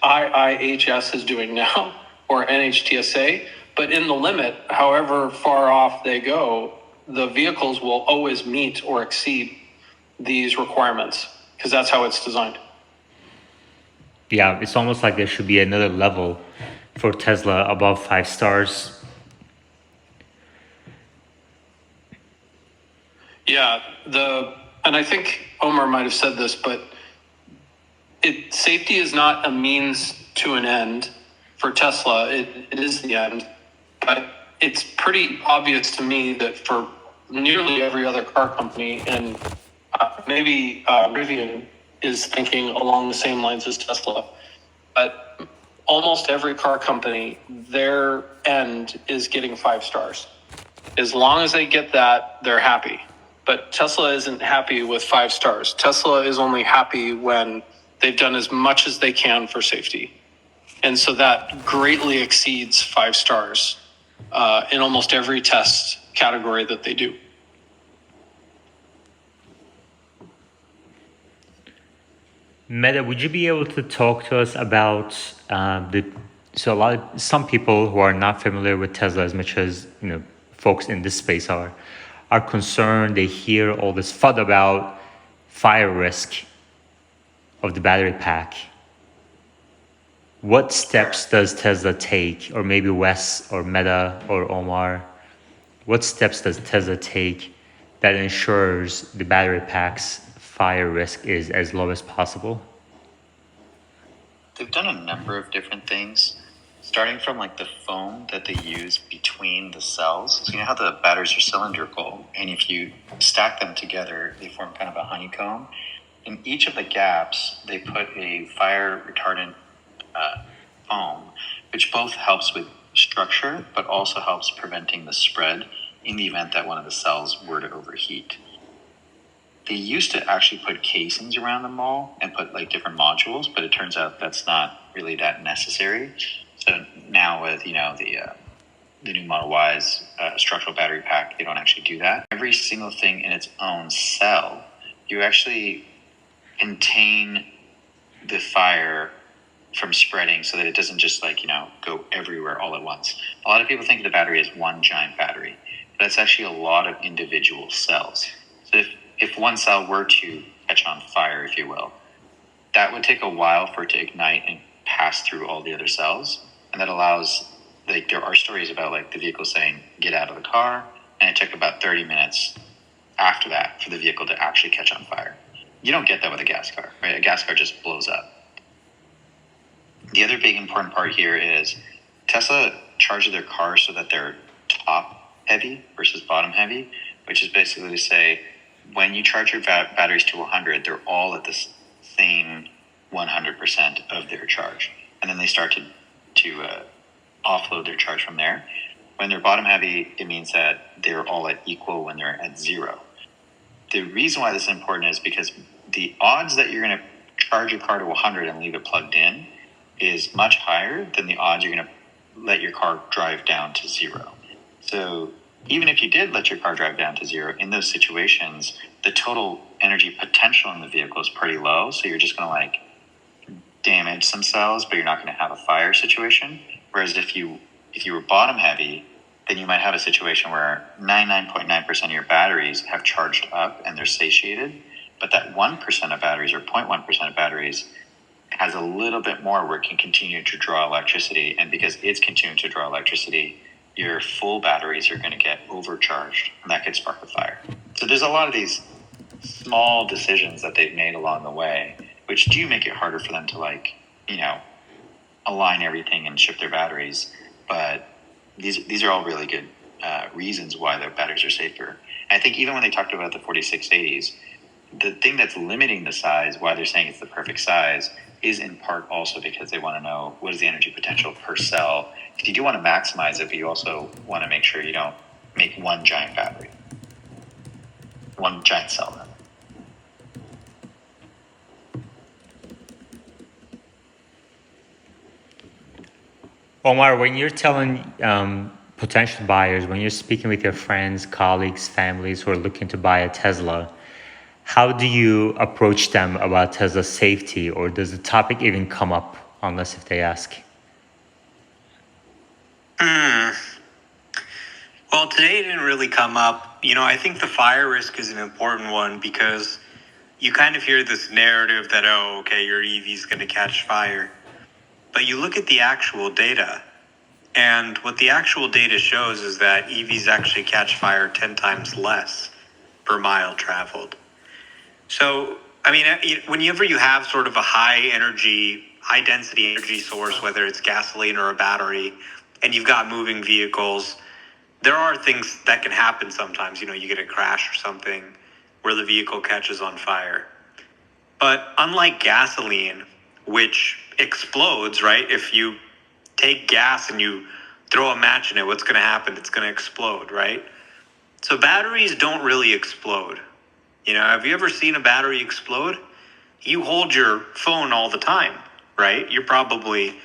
IIHS is doing now, or NHTSA, but in the limit, however far off they go, the vehicles will always meet or exceed these requirements, because that's how it's designed. Yeah, it's almost like there should be another level for Tesla above 5 stars. Yeah, and I think Omar might have said this, but safety is not a means to an end for Tesla. It is the end, but it's pretty obvious to me that for nearly every other car company, and maybe Rivian is thinking along the same lines as Tesla, but almost every car company, their end is getting 5 stars. As long as they get that, they're happy. But Tesla isn't happy with 5 stars. Tesla is only happy when they've done as much as they can for safety. And so that greatly exceeds 5 stars in almost every test category that they do. Meta, would you be able to talk to us about some people who are not familiar with Tesla as much as folks in this space are concerned. They hear all this FUD about fire risk of the battery pack. What steps does Tesla take, or maybe Wes or Meta or Omar, what steps does Tesla take that ensures the battery pack's fire risk is as low as possible? They've done a number of different things, starting from like the foam that they use between the cells. So you know how the batteries are cylindrical, and if you stack them together, they form kind of a honeycomb. In each of the gaps, they put a fire retardant foam, which both helps with structure, but also helps preventing the spread in the event that one of the cells were to overheat. They used to actually put casings around them all and put like different modules, but it turns out that's not really that necessary. So now with the new Model Y's structural battery pack, they don't actually do that. Every single thing in its own cell, you actually contain the fire from spreading so that it doesn't just go everywhere all at once. A lot of people think of the battery as one giant battery, but it's actually a lot of individual cells. So if one cell were to catch on fire, if you will, that would take a while for it to ignite and pass through all the other cells, and that allows like there are stories about like the vehicle saying get out of the car, and it took about 30 minutes after that for the vehicle to actually catch on fire. You don't get that with a gas car, right? A gas car just blows up. The other big important part here is Tesla charges their cars so that they're top heavy versus bottom heavy, which is basically to say when you charge your batteries to 100, they're all at the same 100% of their charge. And then they start to offload their charge from there. When they're bottom heavy, it means that they're all at equal when they're at zero. The reason why this is important is because the odds that you're going to charge your car to 100 and leave it plugged in is much higher than the odds you're going to let your car drive down to zero. So even if you did let your car drive down to zero, in those situations, the total energy potential in the vehicle is pretty low. So you're just going to like damage some cells, but you're not going to have a fire situation. Whereas if you were bottom heavy, then you might have a situation where 99.9% of your batteries have charged up and they're satiated, but that 1% of batteries or 0.1% of batteries has a little bit more where it can continue to draw electricity. And because it's continuing to draw electricity, your full batteries are going to get overcharged, and that could spark a fire. So there's a lot of these small decisions that they've made along the way, which do make it harder for them to like, align everything and ship their batteries. But these are all really good reasons why the batteries are safer. And I think even when they talked about the 4680s, the thing that's limiting the size, why they're saying it's the perfect size, is in part also because they want to know what is the energy potential per cell. If you do want to maximize it, but you also want to make sure you don't make one giant battery, one giant cell. Rather. Omar, when you're telling potential buyers, when you're speaking with your friends, colleagues, families who are looking to buy a Tesla, how do you approach them about Tesla's safety, or does the topic even come up unless if they ask? Well, today it didn't really come up. I think the fire risk is an important one because you kind of hear this narrative that, oh, okay, your EV is going to catch fire. But you look at the actual data, and what the actual data shows is that EVs actually catch fire 10 times less per mile traveled. So, whenever you have sort of a high density energy source, whether it's gasoline or a battery, and you've got moving vehicles, there are things that can happen sometimes. You get a crash or something where the vehicle catches on fire. But unlike gasoline, which explodes, right? If you take gas and you throw a match in it, what's going to happen? It's going to explode, right? So batteries don't really explode. Have you ever seen a battery explode? You hold your phone all the time, right? You're probably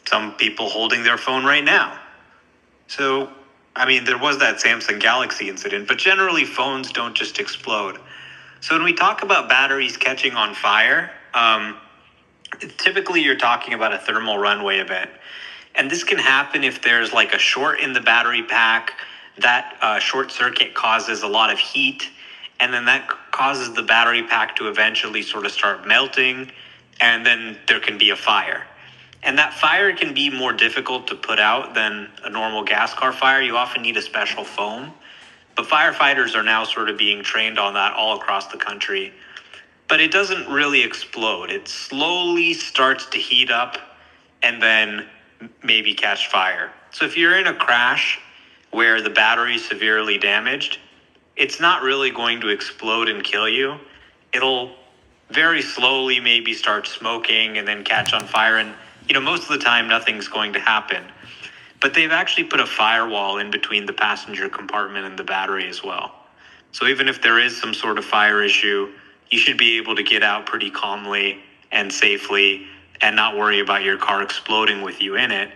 some people holding their phone right now. So, there was that Samsung Galaxy incident, but generally phones don't just explode. So when we talk about batteries catching on fire, typically you're talking about a thermal runaway event. And this can happen if there's like a short in the battery pack. That short circuit causes a lot of heat, and then that causes the battery pack to eventually sort of start melting, and then there can be a fire. And that fire can be more difficult to put out than a normal gas car fire. You often need a special foam. But firefighters are now sort of being trained on that all across the country. But it doesn't really explode. It slowly starts to heat up and then maybe catch fire. So if you're in a crash where the battery is severely damaged, it's not really going to explode and kill you. It'll very slowly maybe start smoking and then catch on fire. And, most of the time nothing's going to happen. But they've actually put a firewall in between the passenger compartment and the battery as well. So even if there is some sort of fire issue, you should be able to get out pretty calmly and safely and not worry about your car exploding with you in it.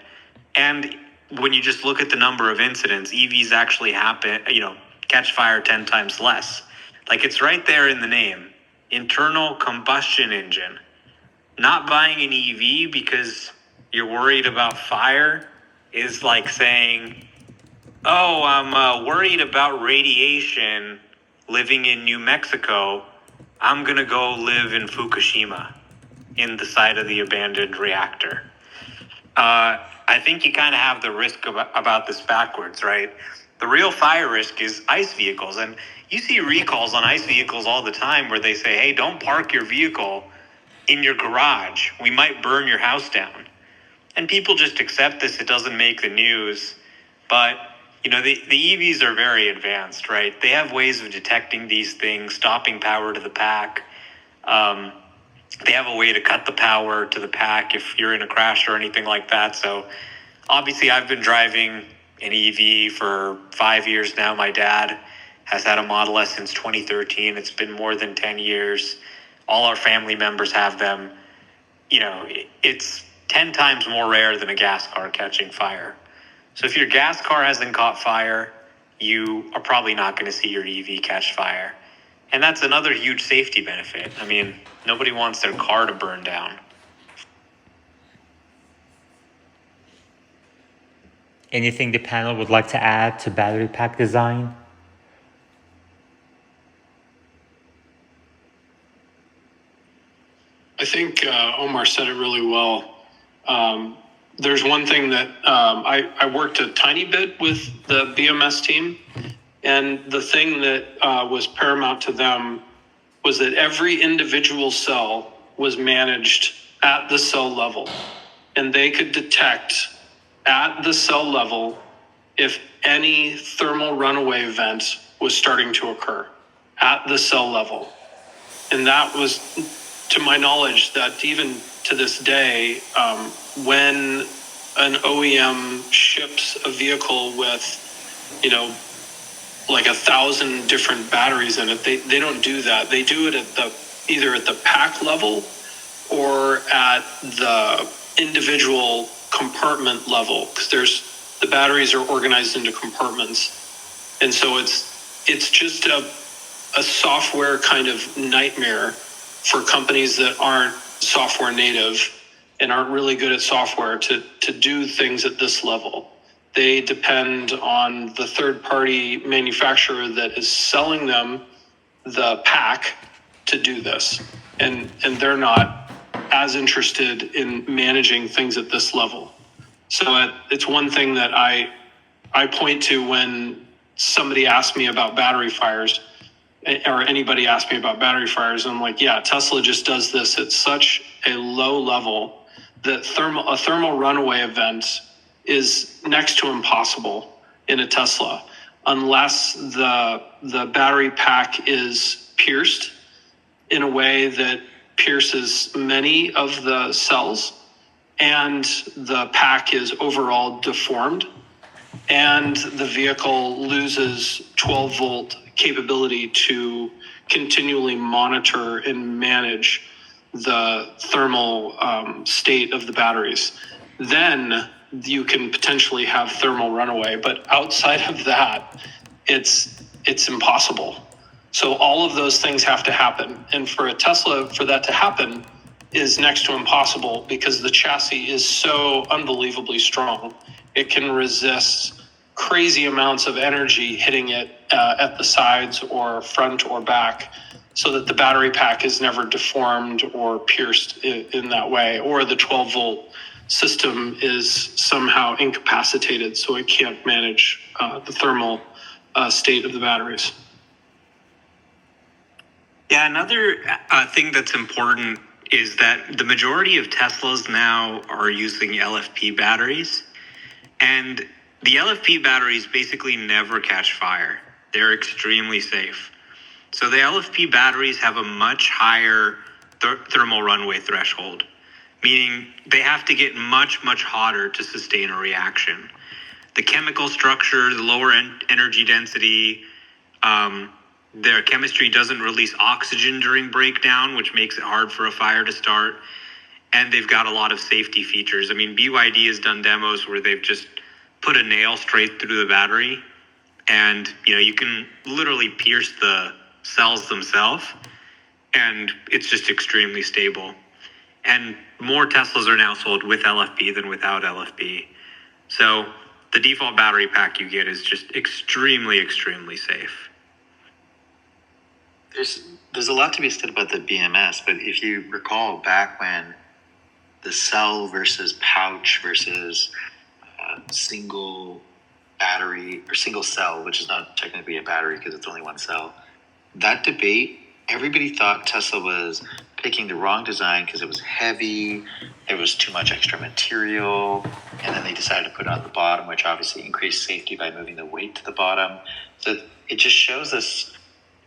And when you just look at the number of incidents, EVs actually catch fire 10 times less. Like, it's right there in the name, internal combustion engine. Not buying an EV because you're worried about fire is like saying, oh, I'm worried about radiation living in New Mexico. I'm going to go live in Fukushima in the side of the abandoned reactor. I think you kind of have the risk about this backwards, right? The real fire risk is ICE vehicles. And you see recalls on ICE vehicles all the time where they say, hey, don't park your vehicle in your garage. We might burn your house down. And people just accept this. It doesn't make the news. But, the EVs are very advanced, right? They have ways of detecting these things, stopping power to the pack. They have a way to cut the power to the pack if you're in a crash or anything like that. So obviously I've been driving an EV for 5 years now. My dad has had a Model S since 2013. It's been more than 10 years. All our family members have them. It's 10 times more rare than a gas car catching fire. So if your gas car hasn't caught fire, you are probably not going to see your EV catch fire. And that's another huge safety benefit. I mean, nobody wants their car to burn down. Anything the panel would like to add to battery pack design? I think Omar said it really well. There's one thing that I worked a tiny bit with the BMS team, and the thing that was paramount to them was that every individual cell was managed at the cell level, and they could detect at the cell level if any thermal runaway event was starting to occur at the cell level. And that was, to my knowledge, that even to this day, when an OEM ships a vehicle with, like 1,000 different batteries in it, they don't do that. They do it at either at the pack level or at the individual compartment level, because the batteries are organized into compartments, and so it's just a software kind of nightmare for companies that aren't software native and aren't really good at software to do things at this level. They depend on the third-party manufacturer that is selling them the pack to do this. And they're not as interested in managing things at this level. So it's one thing that I point to when somebody asks me about battery fires, or anybody asks me about battery fires. I'm like, yeah, Tesla just does this at such a low level that a thermal runaway event is next to impossible in a Tesla, unless the battery pack is pierced in a way that pierces many of the cells, and the pack is overall deformed, and the vehicle loses 12 volt capability to continually monitor and manage the thermal state of the batteries. Then you can potentially have thermal runaway, but outside of that, it's impossible. So all of those things have to happen, and for a Tesla, for that to happen is next to impossible, because the chassis is so unbelievably strong. It can resist crazy amounts of energy hitting it at the sides or front or back, so that the battery pack is never deformed or pierced in that way, or the 12 volt system is somehow incapacitated so it can't manage the thermal state of the batteries. Yeah, another thing that's important is that the majority of Teslas now are using LFP batteries. And the LFP batteries basically never catch fire. They're extremely safe. So the LFP batteries have a much higher thermal runaway threshold, meaning they have to get much, much hotter to sustain a reaction. The chemical structure, the lower energy density, their chemistry doesn't release oxygen during breakdown, which makes it hard for a fire to start. And they've got a lot of safety features. I mean, BYD has done demos where they've just put a nail straight through the battery, and you can literally pierce the cells themselves, and it's just extremely stable. And more Teslas are now sold with LFP than without LFP. So the default battery pack you get is just extremely, extremely safe. There's a lot to be said about the BMS, but if you recall back when the cell versus pouch versus single battery or single cell, which is not technically a battery because it's only one cell. That debate, everybody thought Tesla was picking the wrong design because it was heavy, there was too much extra material, and then they decided to put it on the bottom, which obviously increased safety by moving the weight to the bottom. So it just shows us,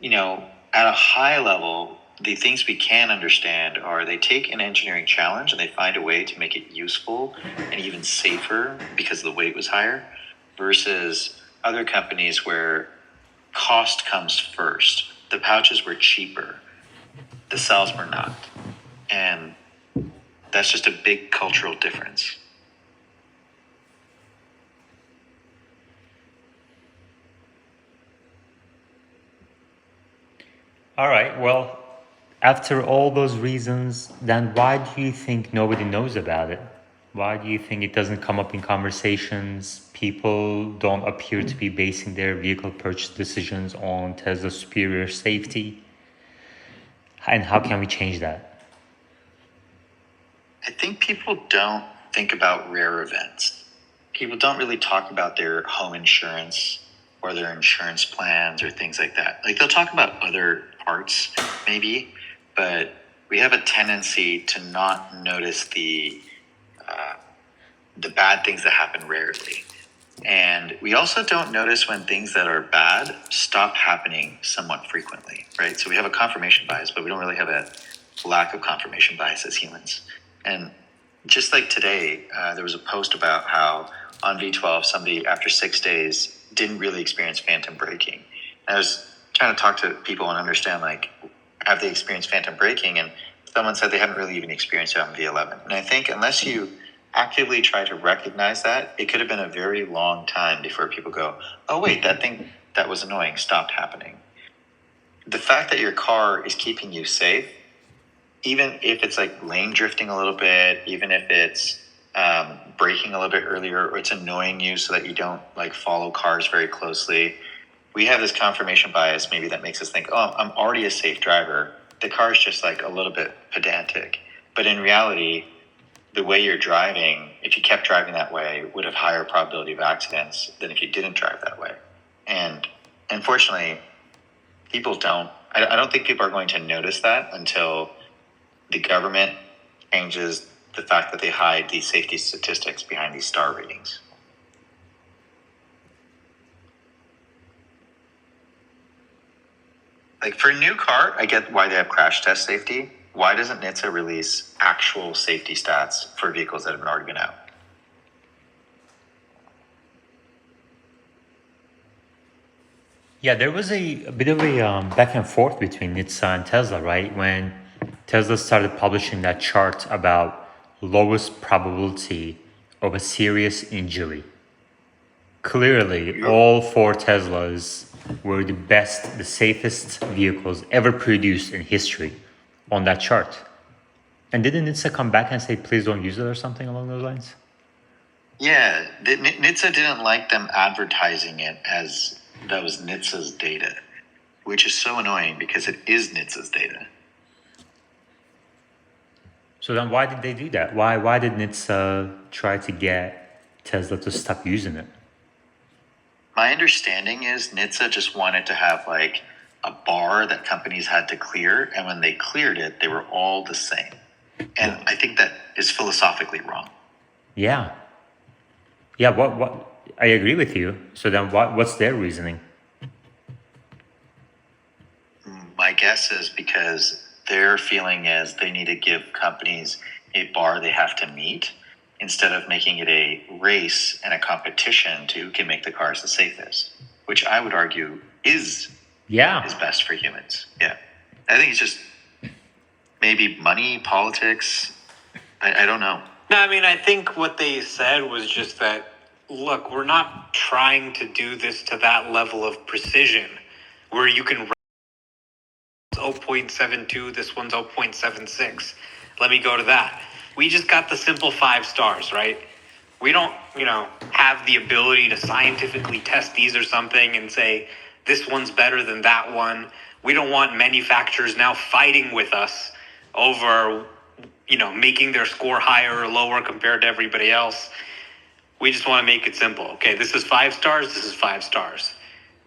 at a high level, the things we can understand are they take an engineering challenge and they find a way to make it useful and even safer because the weight was higher, versus other companies where cost comes first. The pouches were cheaper, the cells were not. And that's just a big cultural difference. All right, well, after all those reasons, then why do you think nobody knows about it? Why do you think it doesn't come up in conversations? People don't appear to be basing their vehicle purchase decisions on Tesla's superior safety. And how can we change that? I think people don't think about rare events. People don't really talk about their home insurance or their insurance plans or things like that. Like they'll talk about other parts maybe, but we have a tendency to not notice the bad things that happen rarely. And we also don't notice when things that are bad stop happening somewhat frequently, right? So we have a confirmation bias, but we don't really have a lack of confirmation bias as humans. And just like today, there was a post about how on V12, somebody after 6 days didn't really experience phantom braking. And I was trying to talk to people and understand, like, have they experienced phantom braking? And someone said they haven't really even experienced it on V11. And I think unless you actively try to recognize that, it could have been a very long time before people go, oh, wait, that thing that was annoying stopped happening. The fact that your car is keeping you safe, even if it's like lane drifting a little bit, even if it's braking a little bit earlier, or it's annoying you so that you don't like follow cars very closely, we have this confirmation bias maybe that makes us think, oh, I'm already a safe driver. The car is just like a little bit pedantic. But in reality, the way you're driving, if you kept driving that way, would have higher probability of accidents than if you didn't drive that way. And unfortunately, people don't. I don't think people are going to notice that until the government changes the fact that they hide these safety statistics behind these star ratings. Like for a new car, I get why they have crash test safety. Why doesn't NHTSA release actual safety stats for vehicles that have already been out? Yeah, there was a bit of a back and forth between NHTSA and Tesla, right? When Tesla started publishing that chart about lowest probability of a serious injury. Clearly, all four Teslas were the best, the safest vehicles ever produced in history on that chart. And didn't NHTSA come back and say, please don't use it or something along those lines? Yeah, NHTSA didn't like them advertising it as that was NHTSA's data, which is so annoying because it is NHTSA's data. So then why did they do that? Why did NHTSA try to get Tesla to stop using it? My understanding is NHTSA just wanted to have like a bar that companies had to clear, and when they cleared it, they were all the same. And I think that is philosophically wrong. Yeah. Yeah, what I agree with you. So then what's their reasoning? My guess is because their feeling is they need to give companies a bar they have to meet instead of making it a race and a competition to who can make the cars the safest, which I would argue is best for humans. Yeah. I think it's just maybe money, politics. I don't know. No, I mean, I think what they said was just that, look, we're not trying to do this to that level of precision where you can 0.72, this one's 0.76. Let me go to that. We just got the simple 5 stars, right? We don't, have the ability to scientifically test these or something and say, this one's better than that one. We don't want manufacturers now fighting with us over, making their score higher or lower compared to everybody else. We just want to make it simple. Okay, this is 5 stars, this is 5 stars.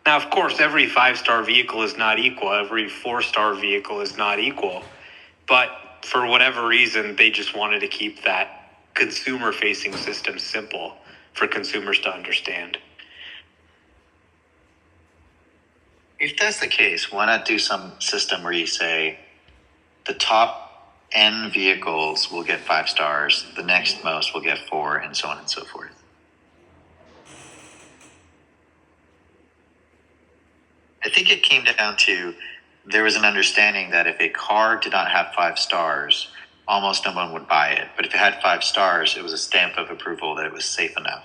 Now, of course, every 5-star vehicle is not equal. Every 4-star vehicle is not equal. But for whatever reason, they just wanted to keep that consumer-facing system simple for consumers to understand. If that's the case, why not do some system where you say the top N vehicles will get 5 stars, the next most will get 4, and so on and so forth? I think it came down to there was an understanding that if a car did not have 5 stars, almost no one would buy it. But if it had 5 stars, it was a stamp of approval that it was safe enough.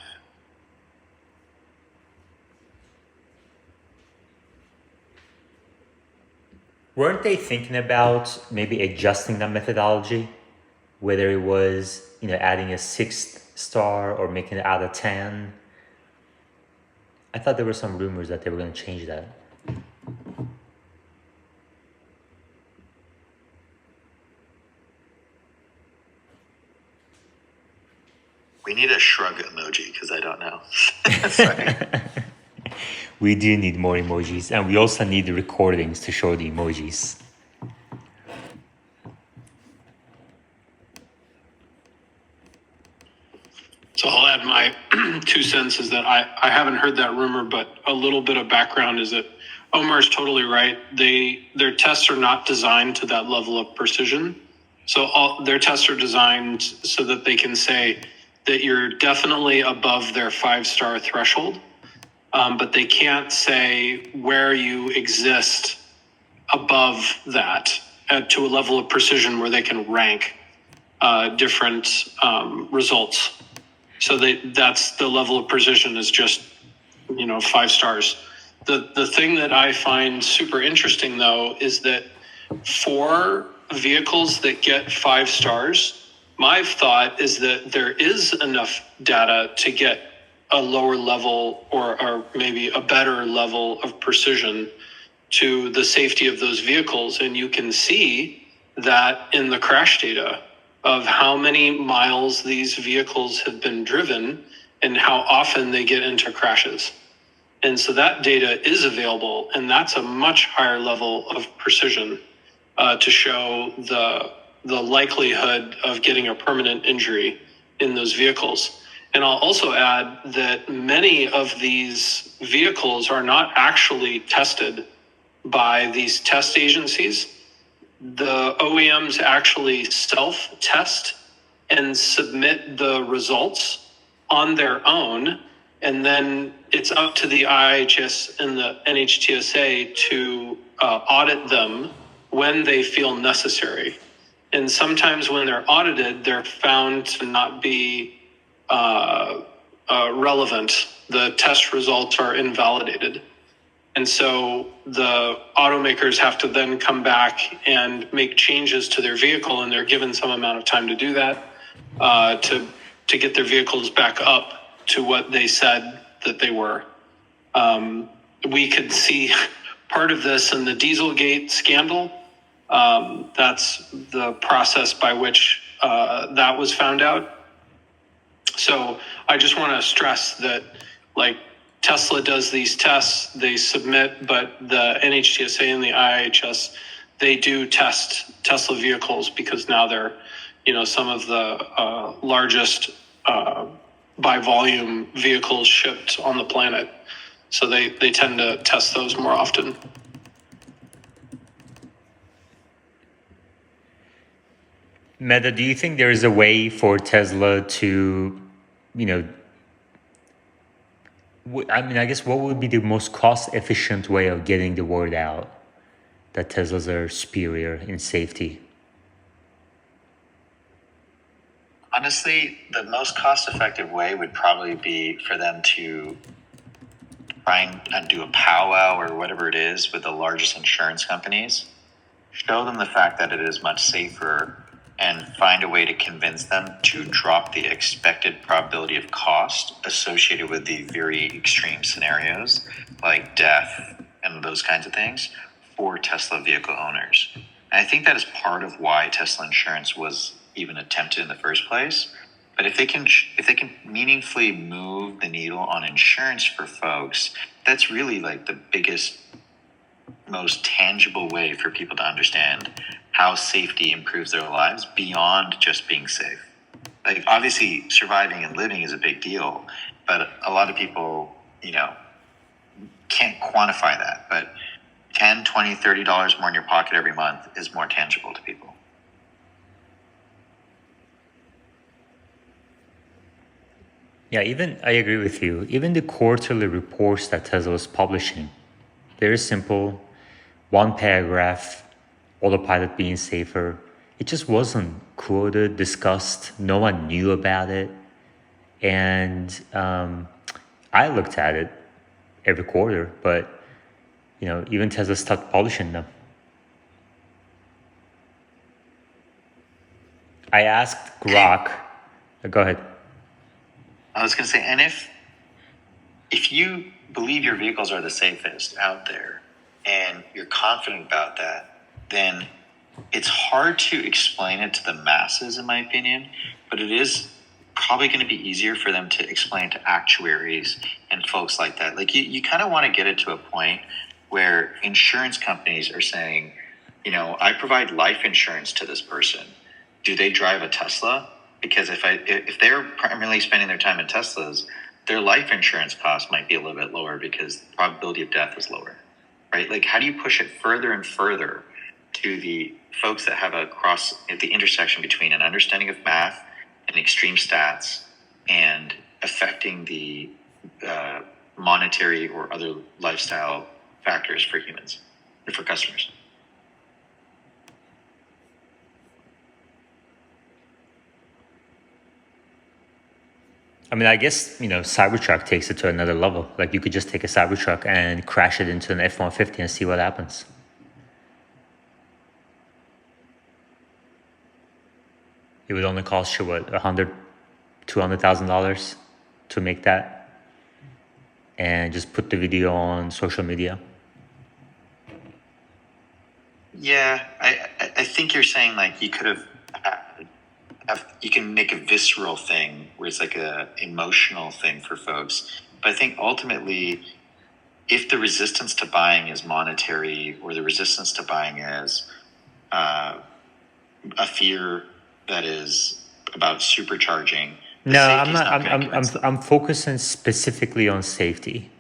Weren't they thinking about maybe adjusting that methodology? Whether it was, adding a 6th star or making it out of 10? I thought there were some rumors that they were going to change that. We need a shrug emoji because I don't know. Sorry. We do need more emojis, and we also need the recordings to show the emojis. So I'll add my 2 cents is that I haven't heard that rumor, but a little bit of background is that Omar's totally right. Their tests are not designed to that level of precision. So their tests are designed so that they can say that you're definitely above their 5-star threshold, but they can't say where you exist above that to a level of precision where they can rank different results. So that's the level of precision is just 5 stars. The thing that I find super interesting though is that for vehicles that get 5 stars, my thought is that there is enough data to get a lower level or maybe a better level of precision to the safety of those vehicles. And you can see that in the crash data of how many miles these vehicles have been driven and how often they get into crashes. And so that data is available, and that's a much higher level of precision to show the likelihood of getting a permanent injury in those vehicles. And I'll also add that many of these vehicles are not actually tested by these test agencies. The OEMs actually self-test and submit the results on their own, and then it's up to the IIHS and the NHTSA to audit them when they feel necessary. And sometimes when they're audited, they're found to not be relevant. The test results are invalidated. And so the automakers have to then come back and make changes to their vehicle, and they're given some amount of time to do that to get their vehicles back up to what they said that they were. We could see part of this in the Dieselgate scandal. That's the process by which that was found out. So I just want to stress that, like, Tesla does these tests, they submit, but the NHTSA and the IIHS, they do test Tesla vehicles because now they're, some of the largest by volume vehicles shipped on the planet. So they tend to test those more often. Meta, do you think there is a way for Tesla to, I guess what would be the most cost-efficient way of getting the word out that Teslas are superior in safety? Honestly, the most cost-effective way would probably be for them to try and do a powwow or whatever it is with the largest insurance companies, show them the fact that it is much safer, and find a way to convince them to drop the expected probability of cost associated with the very extreme scenarios like death and those kinds of things for Tesla vehicle owners. And I think that is part of why Tesla insurance was even attempted in the first place. But if they can meaningfully move the needle on insurance for folks, that's really like the biggest, most tangible way for people to understand how safety improves their lives beyond just being safe. Like, obviously surviving and living is a big deal, but a lot of people, can't quantify that. But $10, $20, $30 more in your pocket every month is more tangible to people. Yeah, I agree with you. Even the quarterly reports that Tesla was publishing, very simple, one paragraph, autopilot being safer. It just wasn't quoted, discussed. No one knew about it. And I looked at it every quarter, but even Tesla stopped publishing them. I asked Grok. Go ahead. I was going to say, and if you believe your vehicles are the safest out there and you're confident about that, then it's hard to explain it to the masses, in my opinion, but it is probably going to be easier for them to explain to actuaries and folks like that. Like, you kind of want to get it to a point where insurance companies are saying, I provide life insurance to this person. Do they drive a Tesla? Because if they're primarily spending their time in Teslas, their life insurance cost might be a little bit lower because the probability of death is lower, right? Like, how do you push it further and further to the folks that have a cross at the intersection between an understanding of math and extreme stats and affecting the monetary or other lifestyle factors for humans or for customers? I mean, I guess, Cybertruck takes it to another level. Like, you could just take a Cybertruck and crash it into an F-150 and see what happens. It would only cost you, what, $100,000, $200,000 to make that? And just put the video on social media? Yeah, I think you're saying, like, you could have you can make a visceral thing where it's like a emotional thing for folks. But I think ultimately, if the resistance to buying is monetary or the resistance to buying is a fear that is about supercharging, No, I'm not. I'm focusing specifically on safety.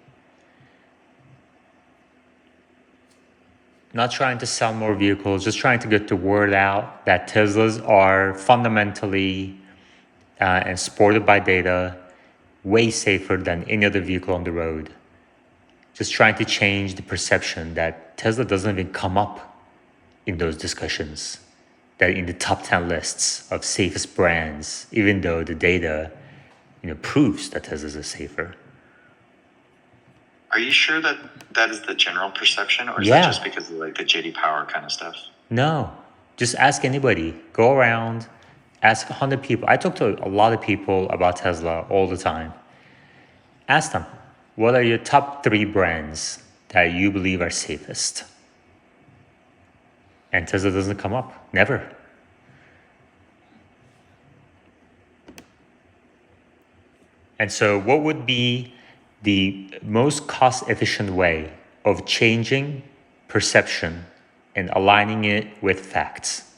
Not trying to sell more vehicles, just trying to get the word out that Teslas are fundamentally and supported by data way safer than any other vehicle on the road. Just trying to change the perception that Tesla doesn't even come up in those discussions, that in the top 10 lists of safest brands, even though the data, proves that Teslas are safer. Are you sure that that is the general perception, or is that just because of like the JD Power kind of stuff? No, just ask anybody. Go around, ask 100 people. I talk to a lot of people about Tesla all the time. Ask them, what are your top 3 brands that you believe are safest? And Tesla doesn't come up, never. And so what would be the most cost-efficient way of changing perception and aligning it with facts?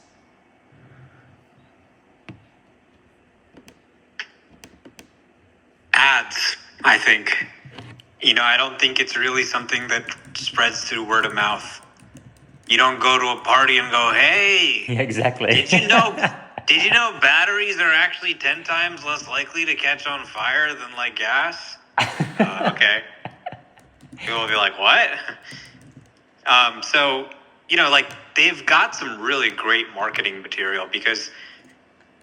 Ads, I think. I don't think it's really something that spreads through word of mouth. You don't go to a party and go, hey, Yeah, exactly. Did you know batteries are actually 10 times less likely to catch on fire than like gas? Okay. People will be like, what? So, they've got some really great marketing material because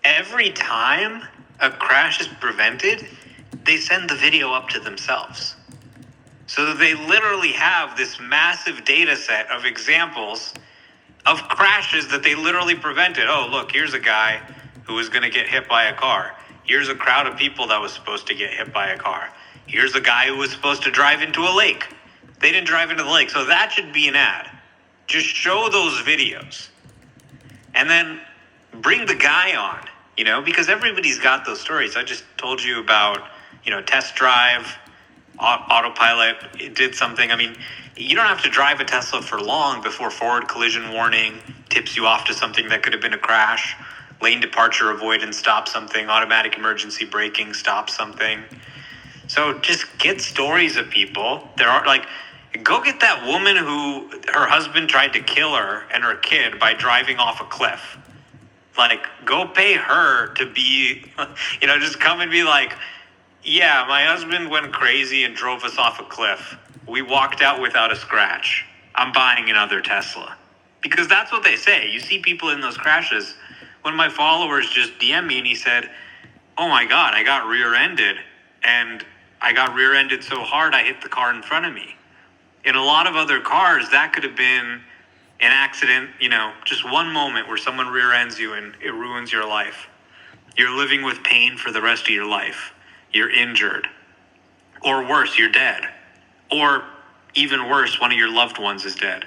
every time a crash is prevented, they send the video up to themselves. So they literally have this massive data set of examples of crashes that they literally prevented. Oh, look, here's a guy who was going to get hit by a car. Here's a crowd of people that was supposed to get hit by a car. Here's a guy who was supposed to drive into a lake. They didn't drive into the lake. So that should be an ad. Just show those videos. And then bring the guy on, because everybody's got those stories. I just told you about, test drive, autopilot, it did something. I mean, you don't have to drive a Tesla for long before forward collision warning tips you off to something that could have been a crash. Lane departure avoidance stops something. Automatic emergency braking stops something. So just get stories of people. There are go get that woman who her husband tried to kill her and her kid by driving off a cliff. Go pay her to be, just come and be like, yeah, my husband went crazy and drove us off a cliff. We walked out without a scratch. I'm buying another Tesla. Because that's what they say. You see people in those crashes. One of my followers just DM'd me and he said, oh my God, I got rear-ended. And I got rear-ended so hard I hit the car in front of me. In a lot of other cars, that could have been an accident, just one moment where someone rear-ends you and it ruins your life. You're living with pain for the rest of your life. You're injured. Or worse, you're dead. Or even worse, one of your loved ones is dead.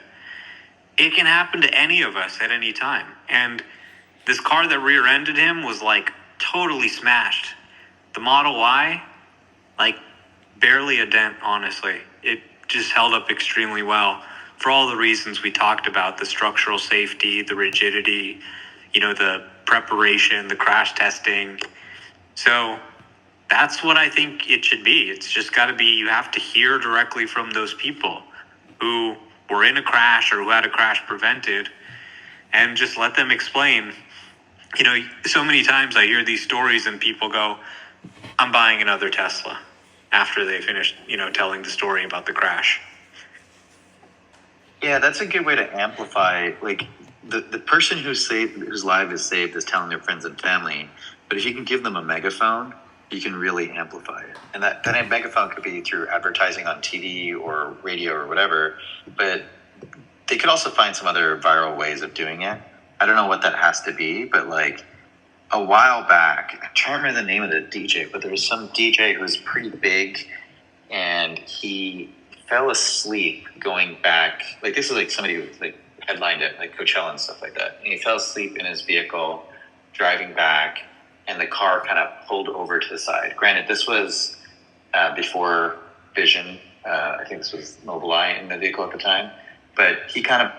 It can happen to any of us at any time. And this car that rear-ended him was totally smashed. The Model Y, barely a dent, honestly. It just held up extremely well for all the reasons we talked about, the structural safety, the rigidity, the preparation, the crash testing. So that's what I think it should be. It's just got to be, you have to hear directly from those people who were in a crash or who had a crash prevented and just let them explain. So many times I hear these stories and people go, I'm buying another Tesla after they finish, telling the story about the crash. Yeah, that's a good way to amplify. The person whose life is saved is telling their friends and family. But if you can give them a megaphone, you can really amplify it. And that megaphone could be through advertising on TV or radio or whatever. But they could also find some other viral ways of doing it. I don't know what that has to be, but a while back, I'm trying to remember the name of the DJ, but there was some DJ who was pretty big and he fell asleep going back. This is somebody who headlined at Coachella and stuff like that. And he fell asleep in his vehicle driving back, and the car kind of pulled over to the side. Granted, this was before Vision. I think this was Mobileye in the vehicle at the time. But he kind of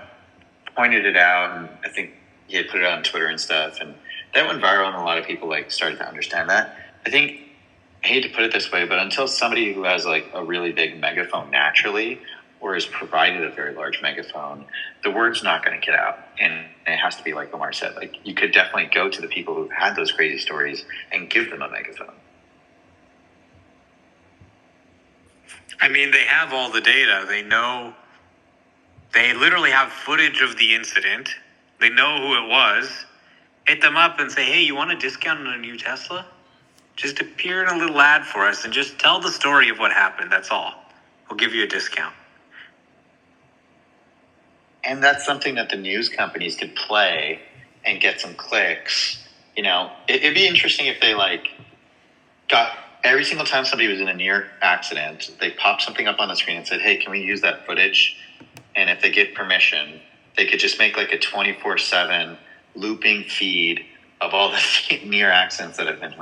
pointed it out, and I think he had put it on Twitter and stuff. And that went viral, and a lot of people started to understand that. I hate to put it this way, but until somebody who has a really big megaphone naturally, or is provided a very large megaphone, the word's not going to get out. And it has to be like Omar said. You could definitely go to the people who've had those crazy stories and give them a megaphone. I mean, they have all the data. They literally have footage of the incident. They know who it was. Hit them up and say, hey, you want a discount on a new Tesla? Just appear in a little ad for us and just tell the story of what happened. That's all. We'll give you a discount. And that's something that the news companies could play and get some clicks. It'd be interesting if they got every single time somebody was in a near accident, they popped something up on the screen and said, hey, can we use that footage? And if they get permission, they could just make a 24/7 looping feed of all the near accidents that have been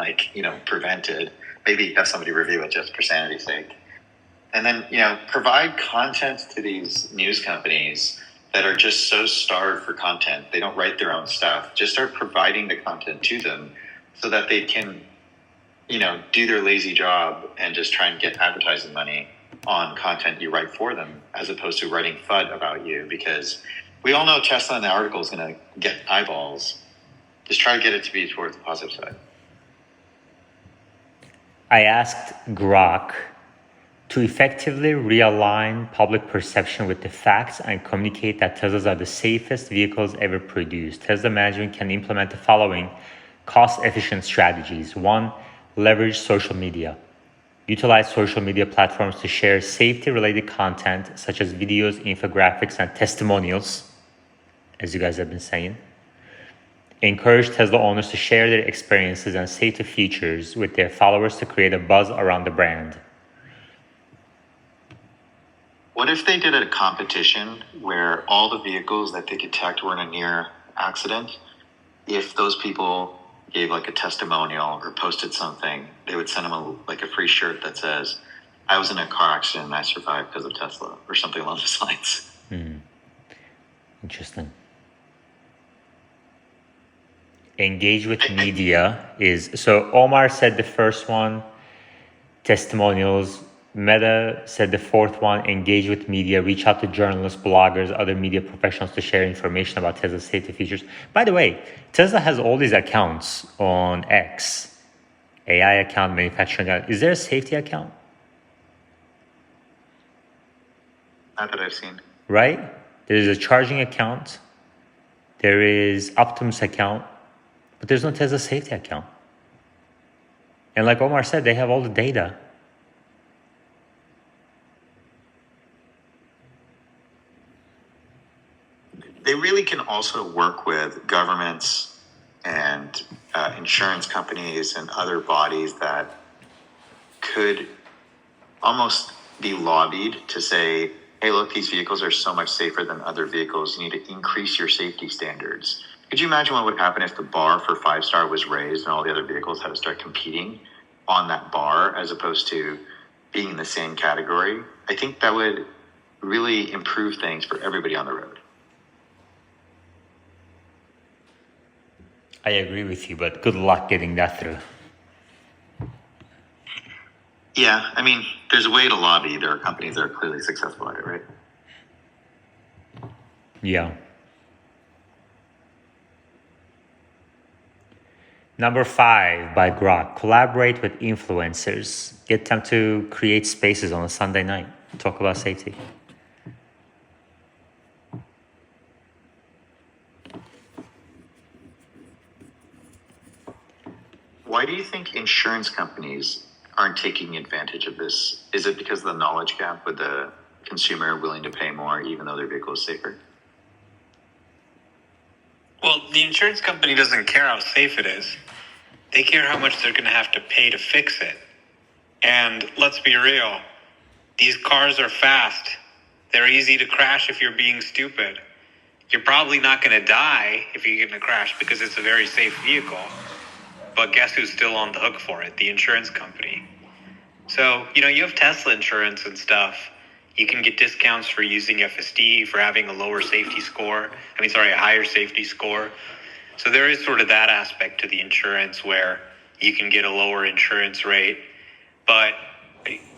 prevented. Maybe have somebody review it just for sanity's sake. And then, provide content to these news companies that are just so starved for content. They don't write their own stuff. Just start providing the content to them so that they can, do their lazy job and just try and get advertising money on content you write for them, as opposed to writing FUD about you. Because we all know Tesla in the article is going to get eyeballs. Just try to get it to be towards the positive side. I asked Grok to effectively realign public perception with the facts and communicate that Teslas are the safest vehicles ever produced. Tesla management can implement the following cost-efficient strategies. 1, leverage social media. Utilize social media platforms to share safety-related content such as videos, infographics, and testimonials, as you guys have been saying. Encourage Tesla owners to share their experiences and safety features with their followers to create a buzz around the brand. What if they did a competition where all the vehicles that they detect were in a near accident, if those people gave like a testimonial or posted something, they would send them a free shirt that says, "I was in a car accident and I survived because of Tesla," or something along those lines. Interesting. Engage with media is, so Omar said the first one, testimonials. Meta said the fourth one, engage with media, reach out to journalists, bloggers, other media professionals to share information about Tesla's safety features. By the way, Tesla has all these accounts on X, AI account, manufacturing account. Is there a safety account? Not that I've seen. Right? There's a charging account. There is Optimus account, but there's no Tesla safety account. And like Omar said, they have all the data. They really can also work with governments and insurance companies and other bodies that could almost be lobbied to say, hey, look, these vehicles are so much safer than other vehicles. You need to increase your safety standards. Could you imagine what would happen if the bar for 5-star was raised and all the other vehicles had to start competing on that bar as opposed to being in the same category? I think that would really improve things for everybody on the road. I agree with you, but good luck getting that through. Yeah, I mean, there's a way to lobby. There are companies that are clearly successful at it, right? Yeah. Number 5 by Grok. Collaborate with influencers. Get them to create spaces on a Sunday night. Talk about safety. Why do you think insurance companies aren't taking advantage of this? Is it because of the knowledge gap with the consumer willing to pay more even though their vehicle is safer? Well, the insurance company doesn't care how safe it is. They care how much they're going to have to pay to fix it. And let's be real, these cars are fast. They're easy to crash if you're being stupid. You're probably not going to die if you get in a crash because it's a very safe vehicle. But guess who's still on the hook for it? The insurance company. So, you have Tesla insurance and stuff. You can get discounts for using FSD, for having a higher safety score. So there is sort of that aspect to the insurance where you can get a lower insurance rate. But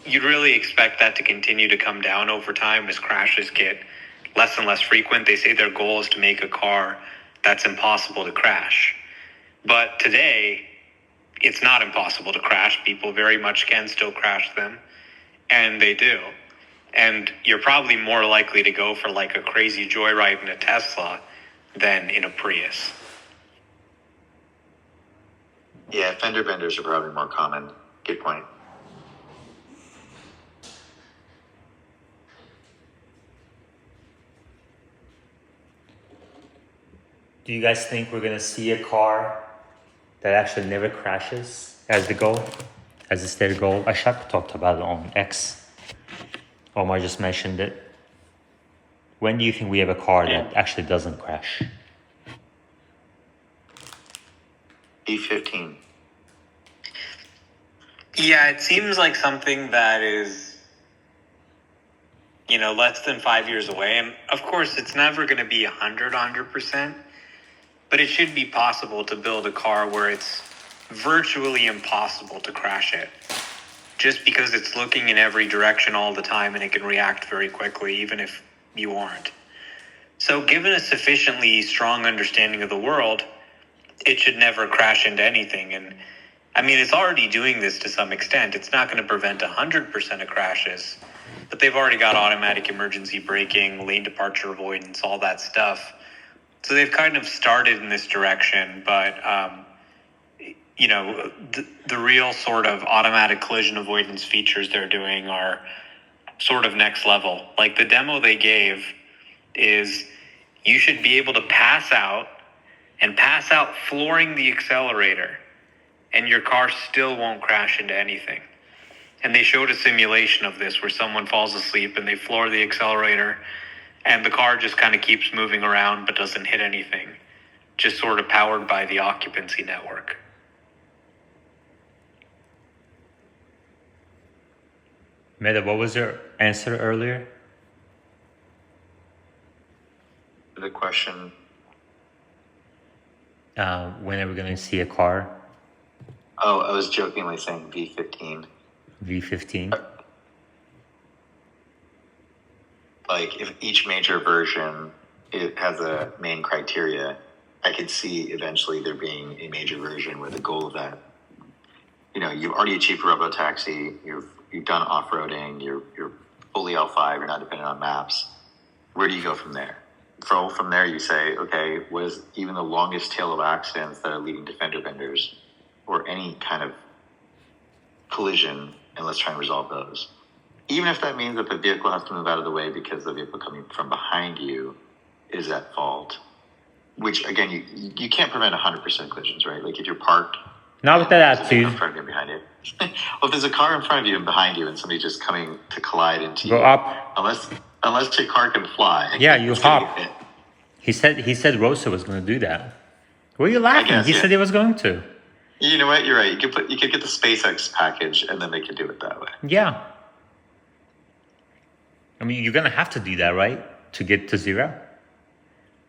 you'd really expect that to continue to come down over time as crashes get less and less frequent. They say their goal is to make a car that's impossible to crash. But today, it's not impossible to crash. People very much can still crash them, and they do. And you're probably more likely to go for like a crazy joyride in a Tesla than in a Prius. Yeah, fender benders are probably more common. Good point. Do you guys think we're going to see a car that actually never crashes as the goal? As it's their goal? Ashak talked about it on X. Omar just mentioned it. When do you think we have a car that actually doesn't crash? E15. Yeah, it seems like something that is, less than 5 years away. And of course, it's never going to be 100%, but it should be possible to build a car where it's virtually impossible to crash it. Just because it's looking in every direction all the time and it can react very quickly, even if you aren't. So given a sufficiently strong understanding of the world, it should never crash into anything. And I mean, it's already doing this to some extent. It's not going to prevent 100% of crashes, but they've already got automatic emergency braking, lane departure avoidance, all that stuff. So they've kind of started in this direction, but, the real sort of automatic collision avoidance features they're doing are sort of next level. Like the demo they gave is you should be able to pass out flooring the accelerator, and your car still won't crash into anything. And they showed a simulation of this where someone falls asleep and they floor the accelerator and the car just kind of keeps moving around but doesn't hit anything. just sort of powered by the occupancy network. Meta, what was your answer earlier? The question. When are we going to see a car? Oh, I was jokingly saying V15. V15? Like, if each major version it has a main criteria, I could see eventually there being a major version where the goal of that, you've already achieved robotaxi, you've done off-roading, you're fully L5, you're not dependent on maps. Where do you go from there? So from there you say, okay, what is even the longest tail of accidents that are leading to fender benders or any kind of collision, and let's try and resolve those. Even if that means that the vehicle has to move out of the way because the vehicle coming from behind you is at fault, which again, you can't prevent 100% collisions, right? Like if you're parked, not with that attitude. In front of you and behind you. Well, if there's a car in front of you and behind you, and somebody's just coming to collide into you, go up. Unless your car can fly, yeah, you hop. He said Rosa was going to do that. Were you laughing? He said he was going to. You know what? You're right. You could get the SpaceX package, and then they could do it that way. Yeah. I mean, you're going to have to do that, right? To get to zero?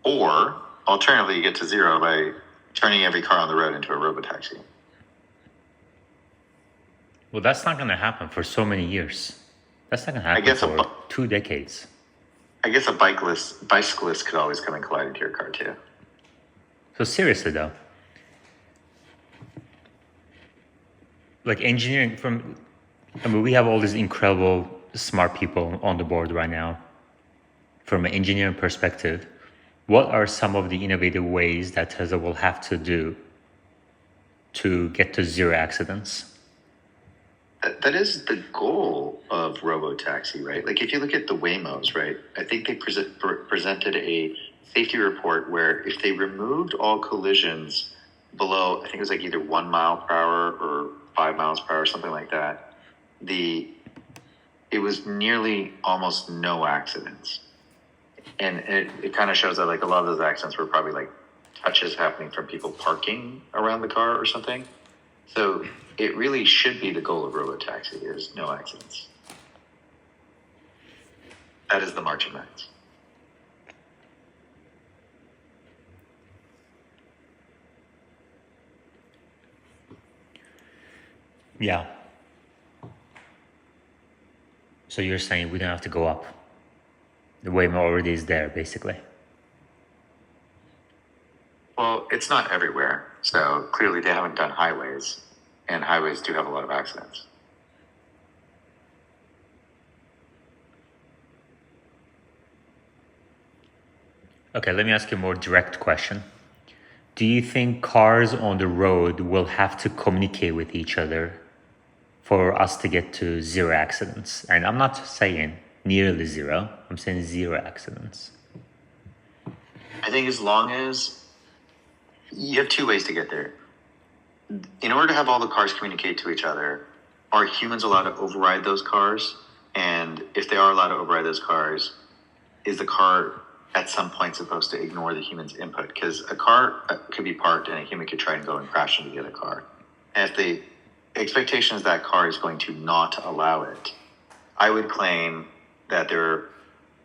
Or, alternatively, you get to zero by turning every car on the road into a robotaxi. Well, that's not going to happen for so many years. That's not going to happen for 2 decades. I guess a bicyclist could always come and collide into your car, too. So seriously, though. Like engineering we have all these incredible smart people on the board right now. From an engineering perspective, what are some of the innovative ways that Tesla will have to do to get to zero accidents? That is the goal of robotaxi, right? Like if you look at the Waymos, right? I think they presented a safety report where if they removed all collisions below, I think it was like either 1 mile per hour or 5 miles per hour, something like that, it was nearly almost no accidents. And it kind of shows that like a lot of those accidents were probably like touches happening from people parking around the car or something. So it really should be the goal of robotaxi is no accidents. That is the marching bands. Yeah. So you're saying we don't have to go up. The Waymo already is there, basically. Well, it's not everywhere. So clearly they haven't done highways. And highways do have a lot of accidents. Okay, let me ask you a more direct question. Do you think cars on the road will have to communicate with each other for us to get to zero accidents? And I'm not saying nearly zero. I'm saying zero accidents. I think as long as you have two ways to get there. In order to have all the cars communicate to each other, are humans allowed to override those cars? And if they are allowed to override those cars, is the car at some point supposed to ignore the human's input? Because a car could be parked and a human could try and go and crash into the other car. And if the expectation is that car is going to not allow it, I would claim that there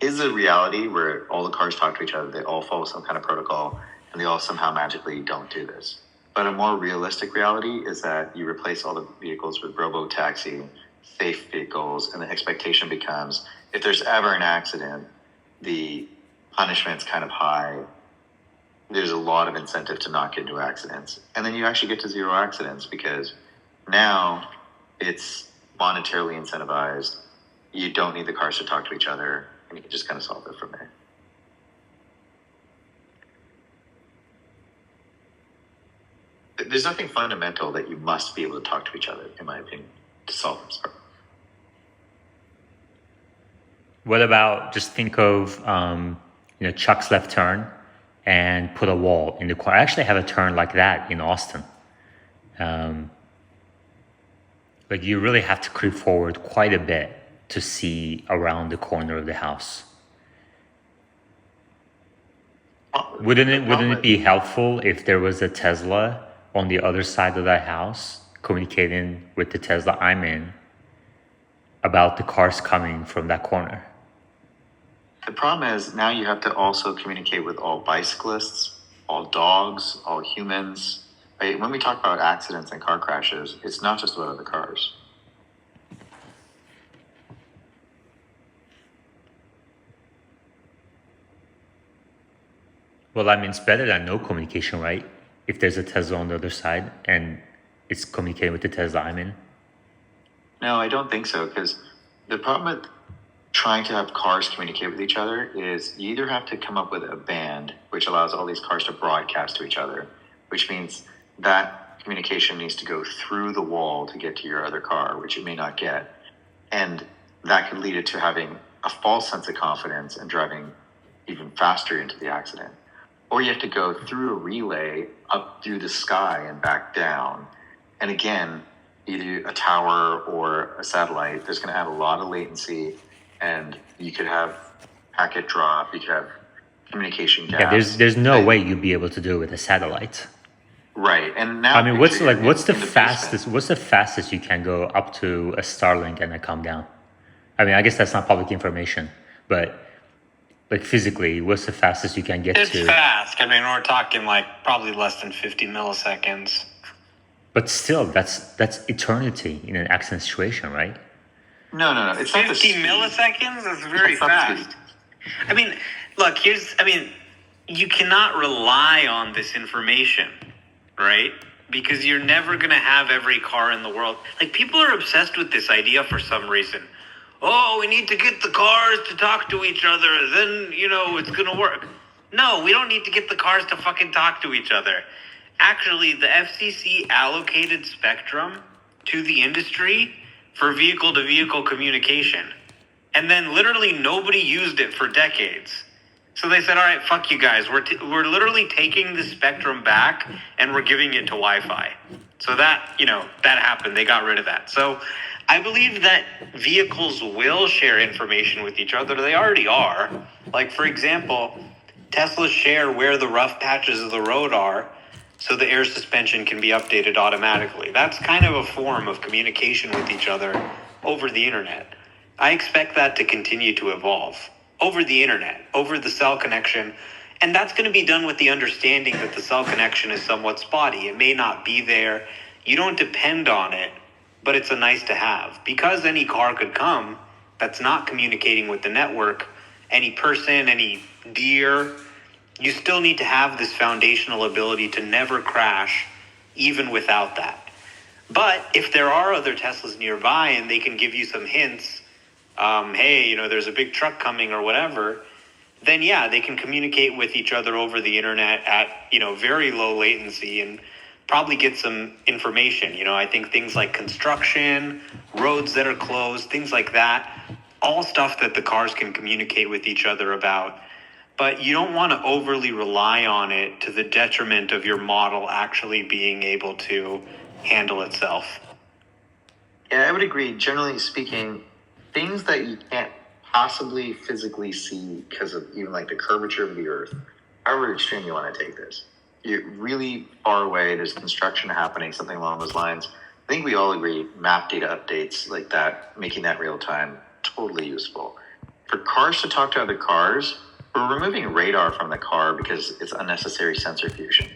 is a reality where all the cars talk to each other, they all follow some kind of protocol, and they all somehow magically don't do this. But a more realistic reality is that you replace all the vehicles with robo-taxi, safe vehicles, and the expectation becomes, if there's ever an accident, the punishment's kind of high. There's a lot of incentive to not get into accidents. And then you actually get to zero accidents because now it's monetarily incentivized. You don't need the cars to talk to each other, and you can just kind of solve it from there. There's nothing fundamental that you must be able to talk to each other, in my opinion, to solve this problem. What about just think of Chuck's left turn and put a wall in the corner. I actually have a turn like that in Austin. Like you really have to creep forward quite a bit to see around the corner of the house. Wouldn't it be helpful if there was a Tesla on the other side of the house communicating with the Tesla I'm in about the cars coming from that corner? The problem is now you have to also communicate with all bicyclists, all dogs, all humans. Right? When we talk about accidents and car crashes, it's not just about other cars. Well, I mean, it's better than no communication, right? If there's a Tesla on the other side and it's communicating with the Tesla I'm in. No, I don't think so, because the problem with trying to have cars communicate with each other is you either have to come up with a band which allows all these cars to broadcast to each other, which means that communication needs to go through the wall to get to your other car, which it may not get. And that could lead it to having a false sense of confidence and driving even faster into the accident. Or you have to go through a relay up through the sky and back down. And again, either a tower or a satellite, there's going to add a lot of latency, and you could have packet drop, you could have communication gaps. Yeah, there's no way you'd be able to do it with a satellite. Right. And now I mean, what's the fastest? what's the fastest you can go up to a Starlink and then come down? I mean, I guess that's not public information, but like physically, what's the fastest you can get It's to? fast. I mean, we're talking like probably less than 50 milliseconds. But still, that's eternity in an accident situation, right? No. It's not the 50 speed. milliseconds is very It's not the fast. speed. I mean, look, you cannot rely on this information, right? Because you're never going to have every car in the world. Like, people are obsessed with this idea for some reason. Oh, we need to get the cars to talk to each other, then, it's going to work. No, we don't need to get the cars to fucking talk to each other. Actually, the FCC allocated spectrum to the industry for vehicle-to-vehicle communication. And then literally nobody used it for decades. So they said, all right, fuck you guys. We're literally taking the spectrum back and we're giving it to Wi-Fi. So that happened. They got rid of that. So I believe that vehicles will share information with each other. They already are. Like, for example, Teslas share where the rough patches of the road are so the air suspension can be updated automatically. That's kind of a form of communication with each other over the internet. I expect that to continue to evolve over the internet, over the cell connection. And that's going to be done with the understanding that the cell connection is somewhat spotty. It may not be there. You don't depend on it, but it's a nice to have. Because any car could come that's not communicating with the network, any person, any deer, you still need to have this foundational ability to never crash, even without that. But if there are other Teslas nearby and they can give you some hints, hey, there's a big truck coming or whatever, then yeah, they can communicate with each other over the internet at, very low latency and probably get some information. I think things like construction, roads that are closed, things like that, all stuff that the cars can communicate with each other about. But you don't want to overly rely on it to the detriment of your model actually being able to handle itself. Yeah, I would agree. Generally speaking, things that you can't possibly physically see because of even like the curvature of the earth, however extreme you want to take this, you're really far away, there's construction happening, something along those lines. I think we all agree map data updates like that, making that real time, totally useful. For cars to talk to other cars, we're removing radar from the car because it's unnecessary sensor fusion.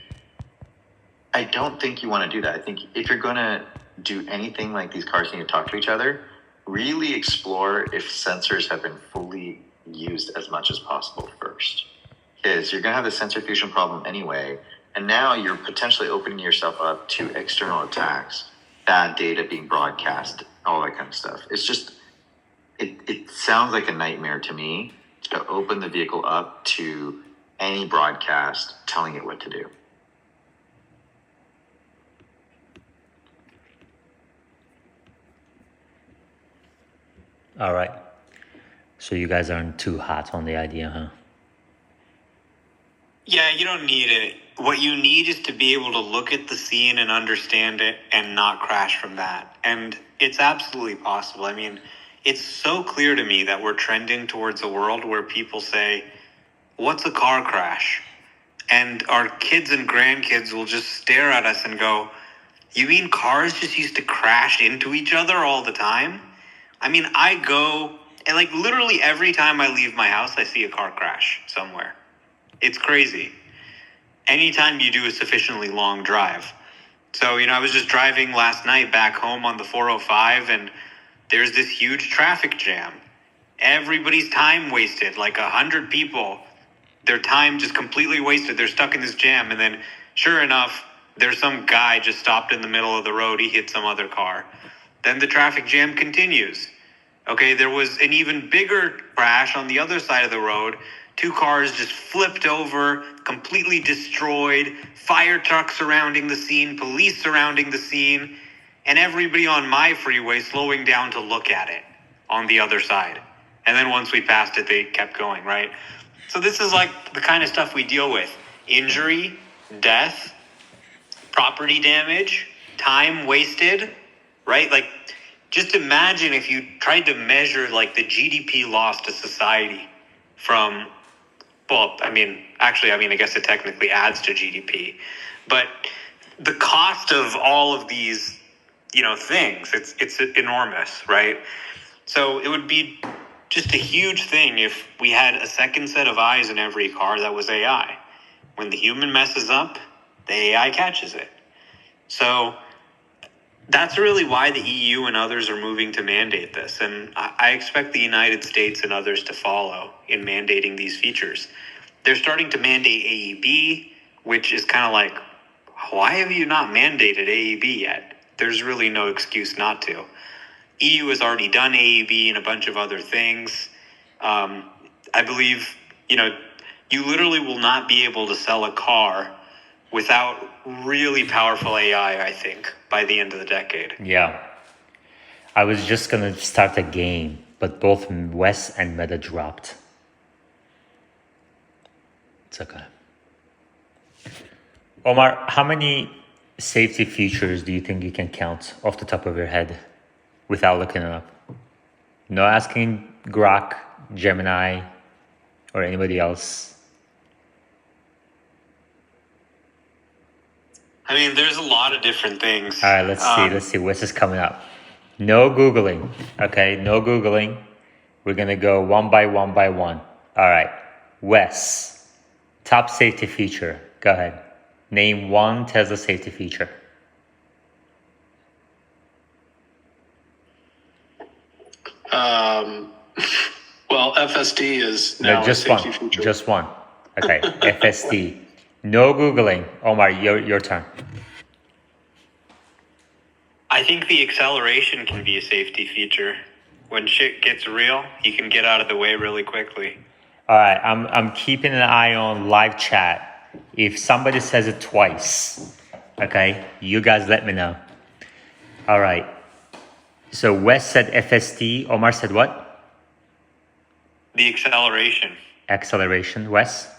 I don't think you want to do that. I think if you're going to do anything like these cars need to talk to each other, really explore if sensors have been fully used as much as possible first. Because you're going to have the sensor fusion problem anyway, and now you're potentially opening yourself up to external attacks, bad data being broadcast, all that kind of stuff. It's just, it sounds like a nightmare to me to open the vehicle up to any broadcast telling it what to do. All right. So you guys aren't too hot on the idea, huh? Yeah, you don't need it. What you need is to be able to look at the scene and understand it and not crash from that. And it's absolutely possible. I mean, it's so clear to me that we're trending towards a world where people say, what's a car crash? and our kids and grandkids will just stare at us and go, "You mean cars just used to crash into each other all the time?" I mean, I go, and like literally every time I leave my house, I see a car crash somewhere. It's crazy. Anytime you do a sufficiently long drive. So, I was just driving last night back home on the 405, and there's this huge traffic jam. Everybody's time wasted, like 100 people, their time just completely wasted. They're stuck in this jam. And then, sure enough, there's some guy just stopped in the middle of the road. He hit some other car. Then the traffic jam continues. Okay, there was an even bigger crash on the other side of the road. Two cars just flipped over, completely destroyed, fire trucks surrounding the scene, police surrounding the scene, and everybody on my freeway slowing down to look at it on the other side. And then once we passed it, they kept going, right? So this is like the kind of stuff we deal with. Injury, death, property damage, time wasted, right? Like, just imagine if you tried to measure like the GDP loss to society from, well, I guess it technically adds to GDP, but the cost of all of these, things, it's enormous, right? So it would be just a huge thing if we had a second set of eyes in every car that was AI. When the human messes up, the AI catches it. So that's really why the EU and others are moving to mandate this. And I expect the United States and others to follow in mandating these features. They're starting to mandate AEB, which is kind of like, why have you not mandated AEB yet? There's really no excuse not to. EU has already done AEB and a bunch of other things. I believe, you literally will not be able to sell a car without really powerful AI, I think, by the end of the decade. Yeah. I was just gonna start a game, but both Wes and Meta dropped. It's okay. Omar, how many safety features do you think you can count off the top of your head without looking it up? No asking Grok, Gemini, or anybody else. I mean, there's a lot of different things. All right, let's see. Wes is coming up. No Googling. Okay, no Googling. We're going to go one by one by one. All right. Wes, top safety feature. Go ahead. Name one Tesla safety feature. Well, FSD is now No, just a safety one. feature. Just one. Okay, FSD. No Googling. Omar, your turn. I think the acceleration can be a safety feature. When shit gets real, you can get out of the way really quickly. All right, I'm keeping an eye on live chat. If somebody says it twice, okay, you guys let me know. All right. So Wes said FSD. Omar said what? The acceleration. Acceleration. Wes?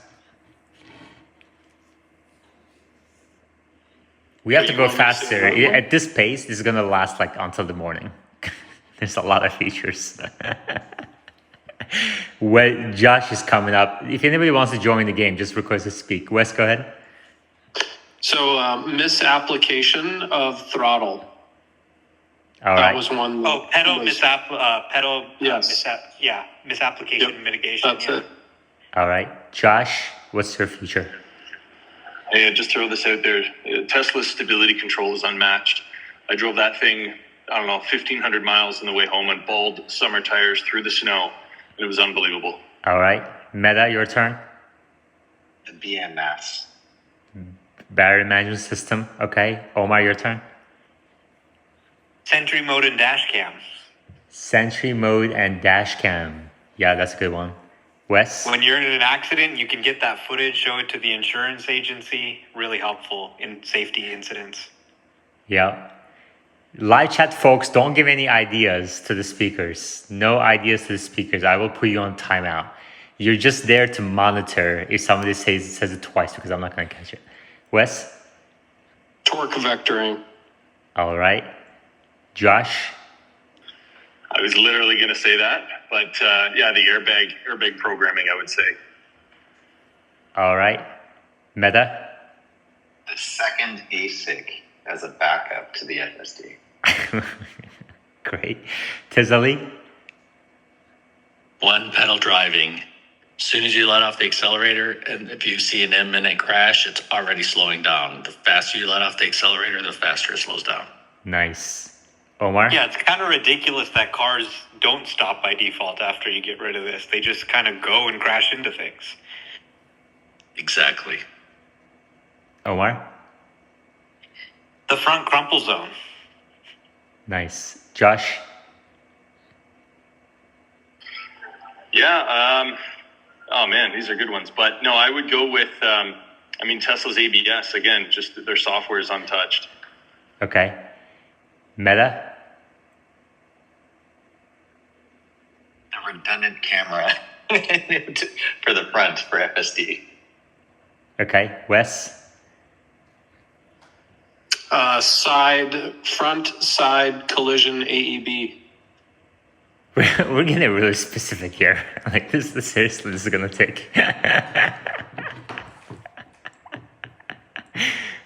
We have to go faster. At this pace, this is going to last like until the morning. There's a lot of features. Well, Josh is coming up. If anybody wants to join the game, just request to speak. Wes, go ahead. So, misapplication of throttle. All That right. was one. Oh, pedal was- Yes. misapplication Yep, mitigation. That's it. All right. Josh, what's your feature? Hey, just throw this out there. Tesla's stability control is unmatched. I drove that thing, 1,500 miles on the way home on bald summer tires through the snow. It was unbelievable. All right. Meta, your turn. The BMS. Battery management system. Okay. Omar, your turn. Sentry mode and dash cam. Sentry mode and dash cam. Yeah, that's a good one. Wes? When you're in an accident, you can get that footage, show it to the insurance agency. Really helpful in safety incidents. Yeah. Live chat folks, don't give any ideas to the speakers. No ideas to the speakers. I will put you on timeout. You're just there to monitor if somebody says it twice because I'm not going to catch it. Wes? Torque vectoring. All right. Josh? I was literally going to say that, but the airbag programming, I would say. All right. Meta? The second ASIC as a backup to the FSD. Great. Tizali? One pedal driving. As soon as you let off the accelerator, and if you see an imminent crash, it's already slowing down. The faster you let off the accelerator, the faster it slows down. Nice. Omar? Yeah, it's kind of ridiculous that cars don't stop by default after you get rid of this. They just kind of go and crash into things. Exactly. Omar? The front crumple zone. Nice. Josh? Yeah. Oh man, these are good ones. But no, I would go with. Tesla's ABS again. Just their software is untouched. Okay. Meta? A redundant camera for the front for FSD. Okay. Wes? Front side collision AEB. We're getting really specific here. Like seriously, this is gonna take.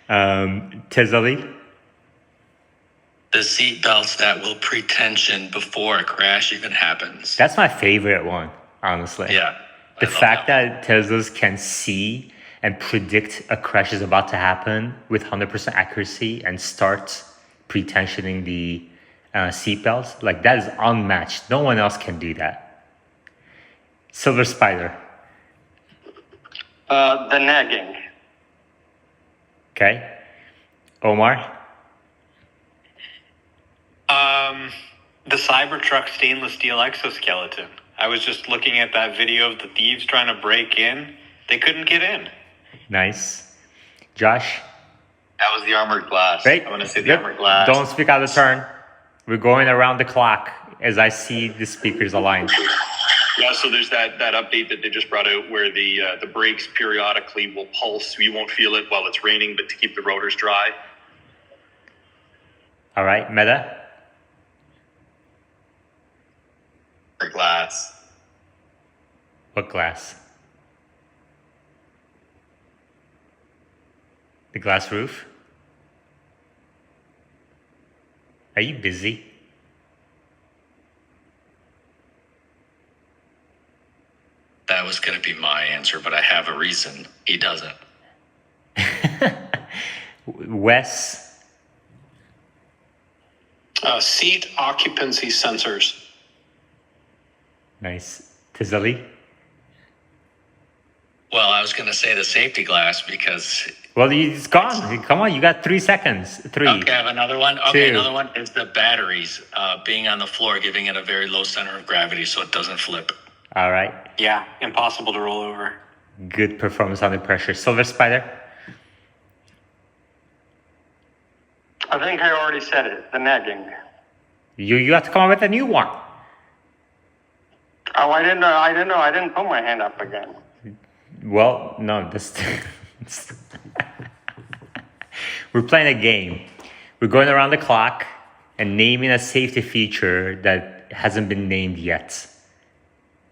Tizali? The seat belts that will pre-tension before a crash even happens. That's my favorite one, honestly. Yeah. The fact that Teslas can see and predict a crash is about to happen with 100% accuracy and start pre-tensioning the seatbelts, like that is unmatched. No one else can do that. Silver Spider. The nagging. Okay. Omar? The Cybertruck stainless steel exoskeleton. I was just looking at that video of the thieves trying to break in. They couldn't get in. Nice. Josh? That was the armored glass. Right? I want to say the Yep. armored glass. Don't speak out of turn. We're going around the clock as I see the speakers aligned. Yeah. So there's that update that they just brought out where the brakes periodically will pulse. You won't feel it while it's raining, but to keep the rotors dry. All right. Meta? The glass. What glass? The glass roof? Are you busy? That was going to be my answer, but I have a reason. He doesn't. Wes? Seat occupancy sensors. Nice. Tizali? Well, I was going to say the safety glass because... Well, it's gone. Come on, you got 3 seconds. 3. Okay, I have another one. Okay, 2. another one is the batteries being on the floor, giving it a very low center of gravity so it doesn't flip. All right. Yeah, impossible to roll over. Good performance under pressure. Silver Spider? I think I already said it. The nagging. You have to come up with a new one. Oh, I didn't know. I didn't put my hand up again. Well, no, this. We're playing a game. We're going around the clock and naming a safety feature that hasn't been named yet.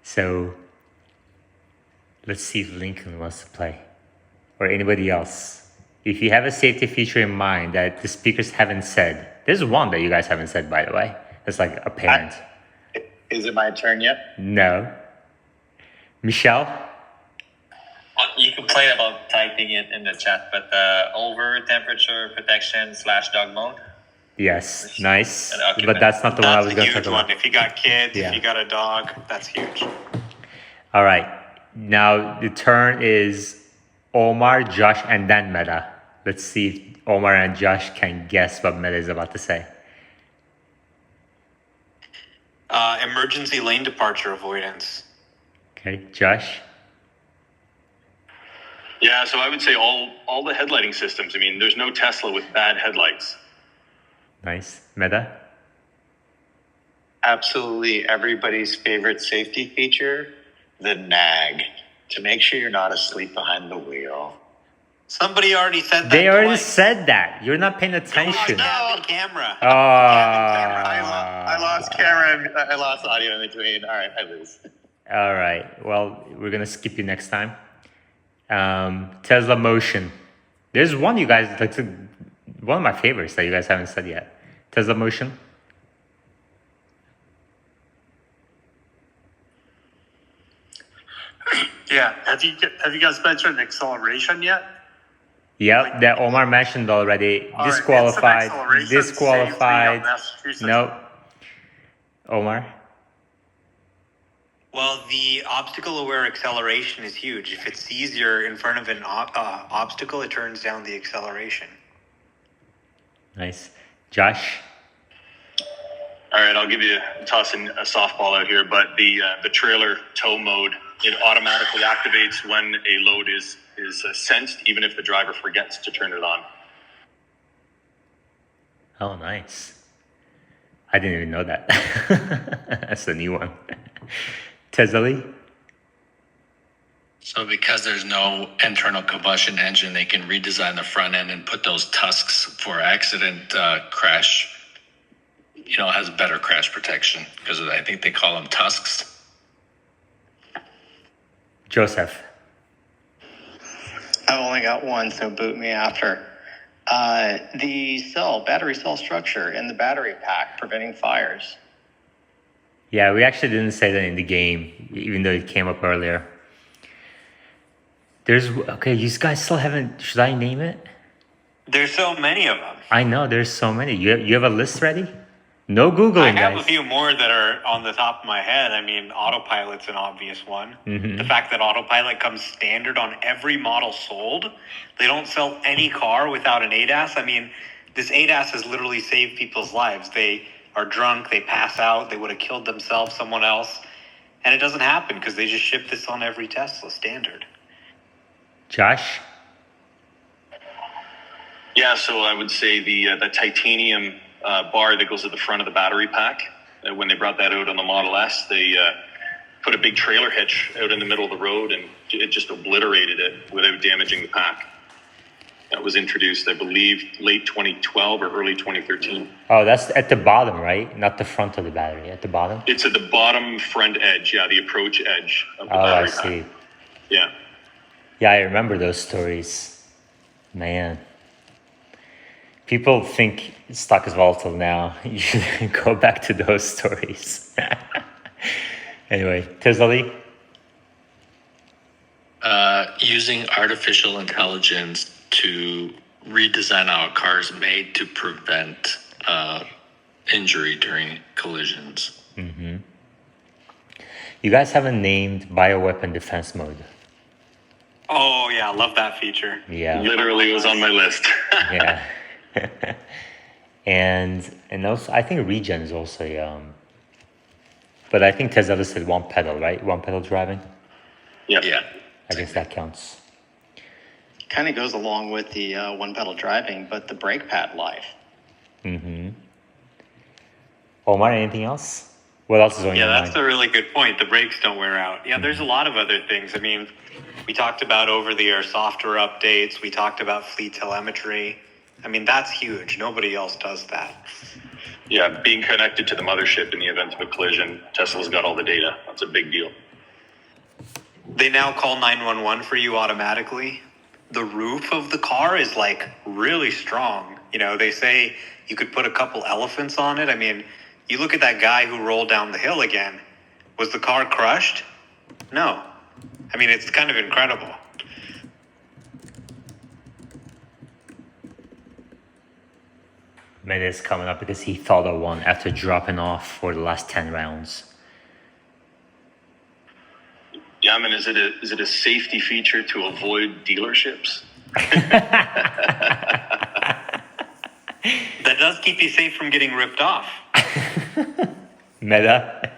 So let's see if Lincoln wants to play or anybody else. If you have a safety feature in mind that the speakers haven't said, there's one that you guys haven't said, by the way. It's like apparent. Is it my turn yet? No. Michelle? You can play about typing it in the chat, but over temperature protection / dog mode. Yes, nice. Okay, But that's not the one I That's was a going to huge talk one. about. If you got kids, Yeah. if you got a dog, that's huge. All right. Now the turn is Omar, Josh, and then Meta. Let's see if Omar and Josh can guess what Meta is about to say. Emergency lane departure avoidance. Okay, Josh? Yeah. So I would say all the headlighting systems. I mean, there's no Tesla with bad headlights. Nice. Meta? Absolutely everybody's favorite safety feature, the nag, to make sure you're not asleep behind the wheel. Somebody already said that. They already twice. said that. You're not paying attention. Cabin camera. I lost camera and I lost audio in between. All right, I lose. All right. Well, we're going to skip you next time. Tesla Motion. There's one you guys, that's one of my favorites that you guys haven't said yet. Tesla Motion. Yeah. Have you guys mentioned acceleration yet? Yep, that Omar mentioned already. All right, Disqualified. instant acceleration Disqualified. safely of Massachusetts. No. Omar. Well, the obstacle-aware acceleration is huge. If it sees you're in front of an obstacle, it turns down the acceleration. Nice. Josh. All right, I'll give you tossing a softball out here, but the trailer tow mode, it automatically activates when a load is sensed, even if the driver forgets to turn it on. Oh, nice. I didn't even know that. That's a new one. Tezali. So because there's no internal combustion engine, they can redesign the front end and put those tusks for accident crash. You know, has better crash protection because I think they call them tusks. Joseph. I've only got one, so boot me after. The battery cell structure in the battery pack preventing fires. Yeah, we actually didn't say that in the game, even though it came up earlier. Okay, you guys still haven't, should I name it? There's so many of them. I know, there's so many. You have a list ready? No Googling, I have guys. a few more that are on the top of my head. I mean, autopilot's an obvious one. Mm-hmm. The fact that autopilot comes standard on every model sold. They don't sell any car without an ADAS. I mean, this ADAS has literally saved people's lives. They are drunk, they pass out, they would have killed themselves, someone else. And it doesn't happen because they just ship this on every Tesla standard. Josh? Yeah, so I would say the titanium bar that goes at the front of the battery pack. When they brought that out on the Model S, they put a big trailer hitch out in the middle of the road, and it just obliterated it without damaging the pack. That was introduced, I believe, late 2012 or early 2013. Oh, that's at the bottom, right? Not the front of the battery, at the bottom? It's at the bottom front edge, yeah, the approach edge of the Oh, I battery see. pack. Yeah. Yeah, I remember those stories. Man. People think stock is volatile now. You should go back to those stories. Anyway, Tizali? Using artificial intelligence to redesign how a car is made to prevent injury during collisions. Mm-hmm. You guys haven't named bioweapon defense mode. Oh, yeah, I love that feature. Yeah. Literally was on my list. Yeah. and also I think regen is also but I think Tesla said one pedal, right? One pedal driving. Yeah. I guess that counts. Kind of goes along with the one pedal driving, but the brake pad life. Mm-hmm. Omar, anything else? What else is on your mind? That's a really good point. The brakes don't wear out. Yeah, there's a lot of other things. I mean, we talked about over-the-air software updates. We talked about fleet telemetry. I mean, that's huge. Nobody else does that. Yeah, being connected to the mothership in the event of a collision, Tesla's got all the data. That's a big deal. They now call 911 for you automatically. The roof of the car is like really strong. You know, they say you could put a couple elephants on it. I mean, you look at that guy who rolled down the hill again. Was the car crushed? No. I mean, it's kind of incredible. Meda's coming up because he thought of one after dropping off for the last 10 rounds. Yeah, I mean, is it a safety feature to avoid dealerships? That does keep you safe from getting ripped off. Meda?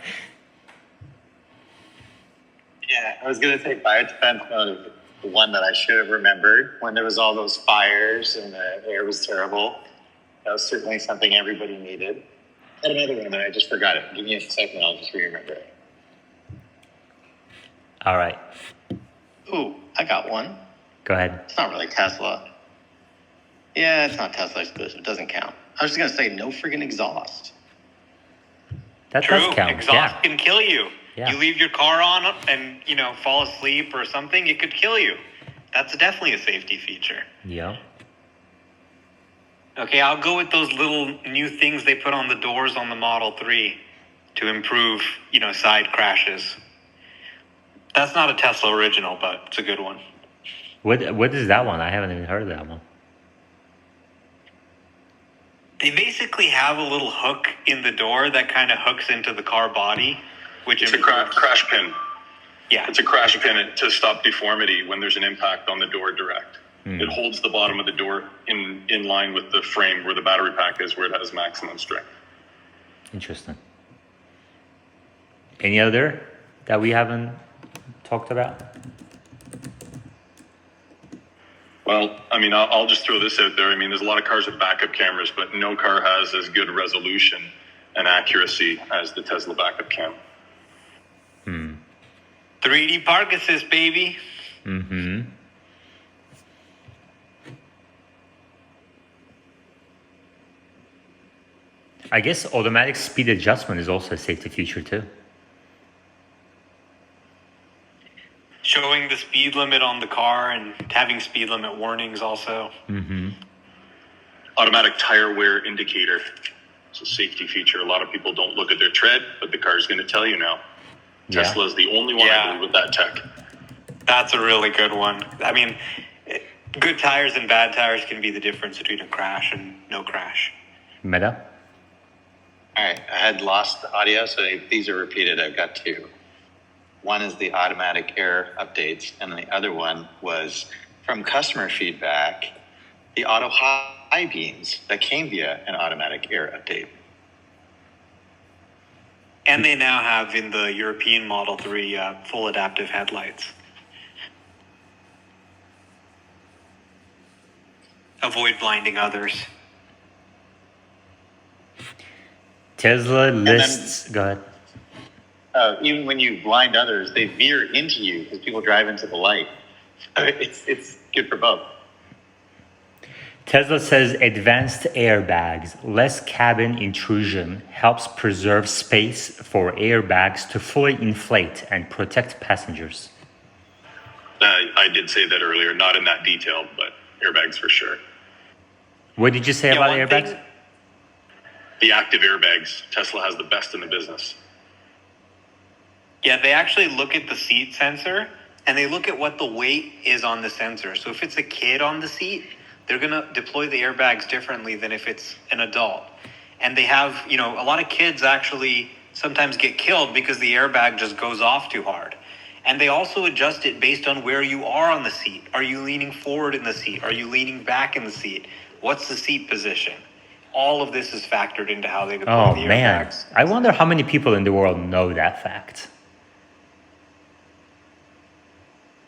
Yeah, I was gonna say fire defense mode is the one that I should have remembered when there was all those fires and the air was terrible. That was certainly something everybody needed. I had another one and I just forgot it. Give me a second, I'll just remember it. All right. Ooh, I got one. Go ahead. It's not really Tesla. Yeah, it's not Tesla exclusive. It doesn't count. I was just going to say no friggin' exhaust. That True. does count. Exhaust Yeah. can kill you. Yeah. You leave your car on and, fall asleep or something, it could kill you. That's definitely a safety feature. Yeah. Okay, I'll go with those little new things they put on the doors on the Model 3 to improve, side crashes. That's not a Tesla original, but it's a good one. What is that one? I haven't even heard of that one. They basically have a little hook in the door that kind of hooks into the car body, which It's a crash pin. Yeah. It's a crash pin to stop deformity when there's an impact on the door direct. It holds the bottom of the door in line with the frame where the battery pack is, where it has maximum strength. Interesting. Any other that we haven't talked about? Well, I mean, I'll just throw this out there. I mean, there's a lot of cars with backup cameras, but no car has as good resolution and accuracy as the Tesla backup cam. 3D park assist, baby. Mm-hmm. I guess automatic speed adjustment is also a safety feature too. Showing the speed limit on the car and having speed limit warnings also. Mm-hmm. Automatic tire wear indicator. It's a safety feature. A lot of people don't look at their tread, but the car's going to tell you now. Yeah. Tesla is the only one, I believe, with that tech. That's a really good one. I mean, good tires and bad tires can be the difference between a crash and no crash. Meta? All right, I had lost the audio, so if these are repeated, I've got two. One is the automatic error updates, and the other one was from customer feedback, the auto high beams that came via an automatic error update. And they now have in the European Model 3 full adaptive headlights. Avoid blinding others. Tesla lists. Go ahead. Even when you blind others, they veer into you because people drive into the light. It's good for both. Tesla says advanced airbags, less cabin intrusion, helps preserve space for airbags to fully inflate and protect passengers. I did say that earlier, not in that detail, but airbags for sure. What did you say about one airbags? thing- The active airbags, Tesla has the best in the business. Yeah, they actually look at the seat sensor and they look at what the weight is on the sensor. So if it's a kid on the seat, they're going to deploy the airbags differently than if it's an adult. And they have, a lot of kids actually sometimes get killed because the airbag just goes off too hard. And they also adjust it based on where you are on the seat. Are you leaning forward in the seat? Are you leaning back in the seat? What's the seat position? All of this is factored into how they deploy Oh the man, airbags. I wonder how many people in the world know that fact.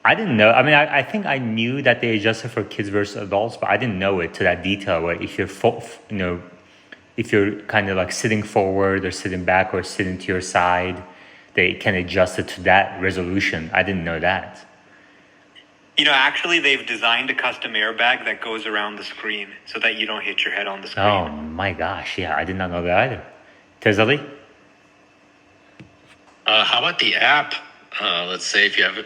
I didn't know. I mean, I think I knew that they adjusted for kids versus adults, but I didn't know it to that detail. Where if you're, if you're kind of like sitting forward or sitting back or sitting to your side, they can adjust it to that resolution. I didn't know that. Actually, they've designed a custom airbag that goes around the screen so that you don't hit your head on the screen. Oh my gosh, yeah, I did not know that either. Tesla? How about the app? Let's say if you have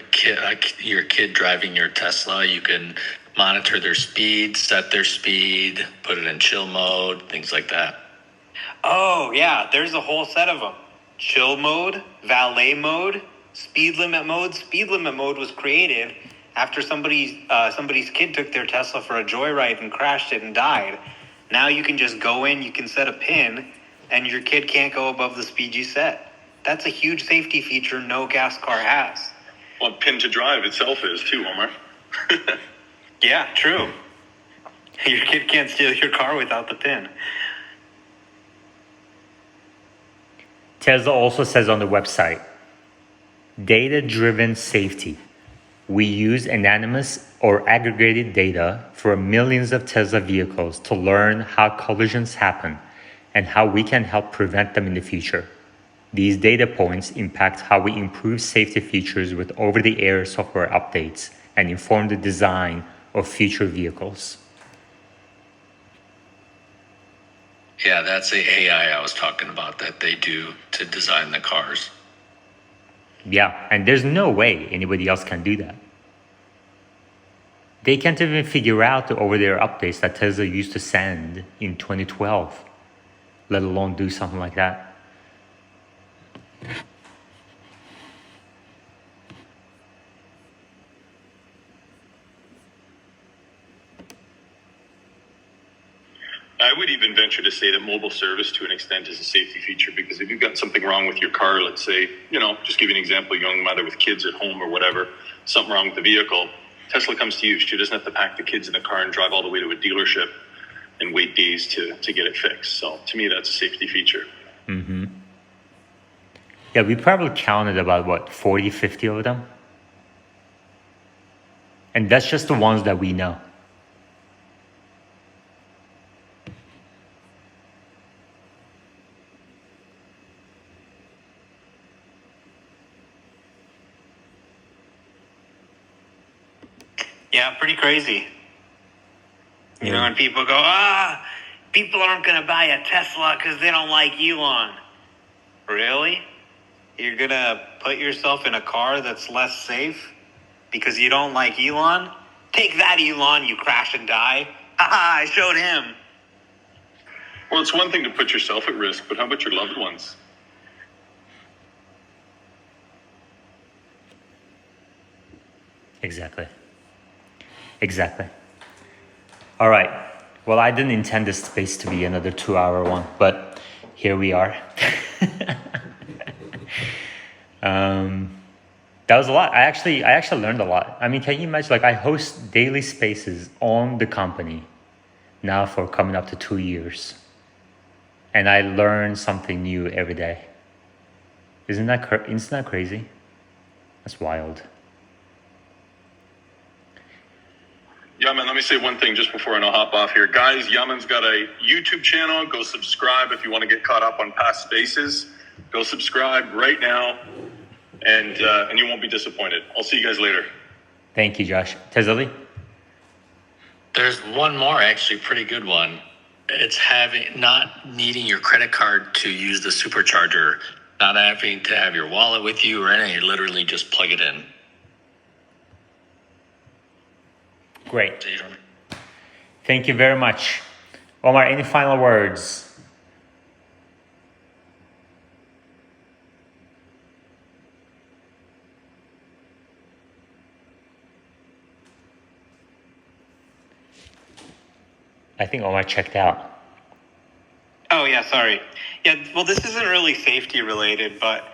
your kid driving your Tesla, you can monitor their speed, set their speed, put it in chill mode, things like that. Oh, yeah, there's a whole set of them. Chill mode, valet mode, speed limit mode. Speed limit mode was created after somebody's kid took their Tesla for a joyride and crashed it and died. Now you can just go in, you can set a pin, and your kid can't go above the speed you set. That's a huge safety feature no gas car has. Well, pin to drive itself is too, Omar. Yeah, true. Your kid can't steal your car without the pin. Tesla also says on the website, data-driven safety. We use anonymous or aggregated data for millions of Tesla vehicles to learn how collisions happen and how we can help prevent them in the future. These data points impact how we improve safety features with over-the-air software updates and inform the design of future vehicles. Yeah, that's the AI I was talking about that they do to design the cars. Yeah, and there's no way anybody else can do that. They can't even figure out over their updates that Tesla used to send in 2012, let alone do something like that. I would even venture to say that mobile service to an extent is a safety feature, because if you've got something wrong with your car, let's say, just give you an example, young mother with kids at home or whatever, something wrong with the vehicle, Tesla comes to you. She doesn't have to pack the kids in the car and drive all the way to a dealership and wait days to get it fixed. So to me, that's a safety feature. Mm-hmm. Yeah, we probably counted about, 40, 50 of them? And that's just the ones that we know. Yeah, pretty crazy. And people go, people aren't going to buy a Tesla because they don't like Elon. Really? You're going to put yourself in a car that's less safe because you don't like Elon? Take that, Elon, you crash and die. I showed him. Well, it's one thing to put yourself at risk, but how about your loved ones? Exactly. All right. Well, I didn't intend this space to be another 2-hour one, but here we are. That was a lot. I actually learned a lot. I mean, can you imagine? I host daily spaces on the company now for coming up to 2 years, and I learn something new every day. Isn't that crazy? That's wild. Yaman, let me say one thing just before I hop off here. Guys, Yaman's got a YouTube channel. Go subscribe if you want to get caught up on past spaces. Go subscribe right now, and you won't be disappointed. I'll see you guys later. Thank you, Josh. Tezali? There's one more, actually, pretty good one. It's not needing your credit card to use the supercharger, not having to have your wallet with you or anything. You literally just plug it in. Great. Thank you very much. Omar, any final words? I think Omar checked out. Oh, yeah, sorry. Yeah, well, this isn't really safety related, but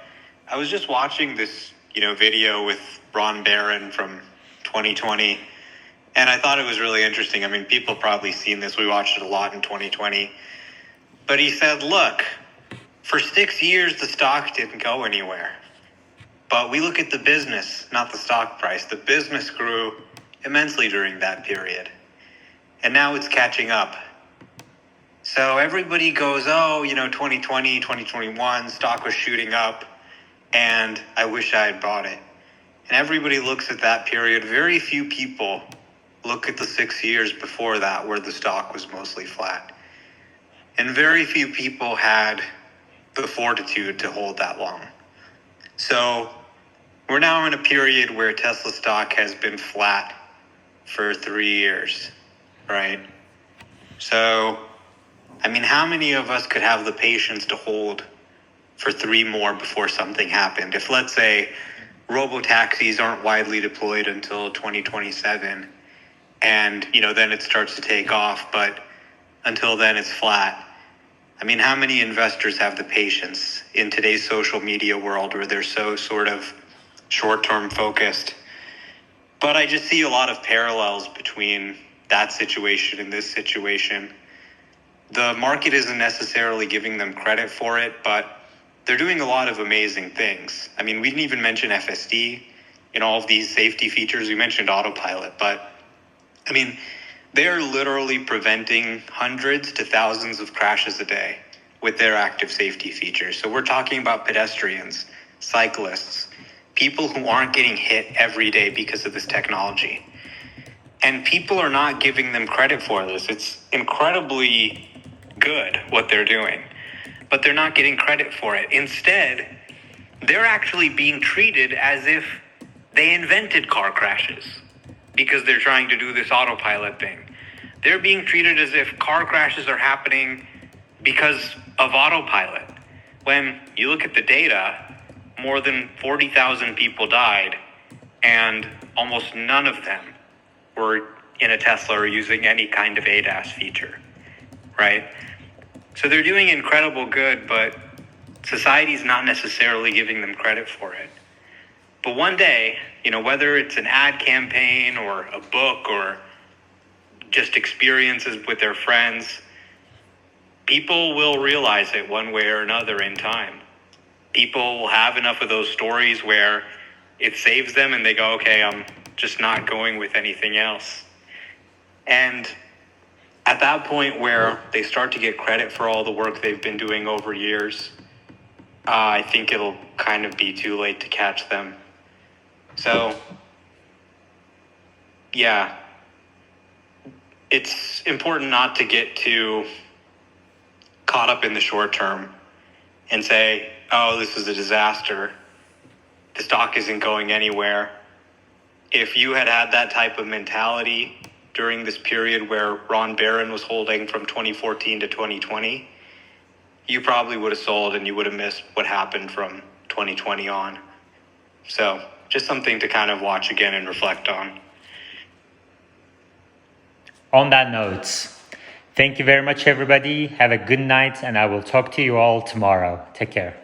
I was just watching this, video with Ron Barron from 2020. And I thought it was really interesting. I mean, people probably seen this. We watched it a lot in 2020. But he said, look, for 6 years, the stock didn't go anywhere. But we look at the business, not the stock price. The business grew immensely during that period. And now it's catching up. So everybody goes, 2020, 2021, stock was shooting up. And I wish I had bought it. And everybody looks at that period. Very few people look at the 6 years before that where the stock was mostly flat. And very few people had the fortitude to hold that long. So we're now in a period where Tesla stock has been flat for 3 years, right? So, I mean, how many of us could have the patience to hold for 3 more before something happened? If, let's say, robo-taxis aren't widely deployed until 2027, and, then it starts to take off, but until then it's flat. I mean, how many investors have the patience in today's social media world where they're so sort of short-term focused? But I just see a lot of parallels between that situation and this situation. The market isn't necessarily giving them credit for it, but they're doing a lot of amazing things. I mean, we didn't even mention FSD in all of these safety features. We mentioned autopilot, but I mean, they're literally preventing hundreds to thousands of crashes a day with their active safety features. So we're talking about pedestrians, cyclists, people who aren't getting hit every day because of this technology. And people are not giving them credit for this. It's incredibly good what they're doing, but they're not getting credit for it. Instead, they're actually being treated as if they invented car crashes. because they're trying to do this autopilot thing. They're being treated as if car crashes are happening because of autopilot. When you look at the data, more than 40,000 people died, and almost none of them were in a Tesla or using any kind of ADAS feature, right? So they're doing incredible good, but society's not necessarily giving them credit for it. But one day, whether it's an ad campaign or a book or just experiences with their friends, people will realize it one way or another in time. People will have enough of those stories where it saves them and they go, okay, I'm just not going with anything else. And at that point where they start to get credit for all the work they've been doing over years, I think it'll kind of be too late to catch them. So, yeah, it's important not to get too caught up in the short term and say, oh, this is a disaster. The stock isn't going anywhere. If you had that type of mentality during this period where Ron Barron was holding from 2014 to 2020, you probably would have sold and you would have missed what happened from 2020 on. So just something to kind of watch again and reflect on. On that note, thank you very much, everybody. Have a good night, and I will talk to you all tomorrow. Take care.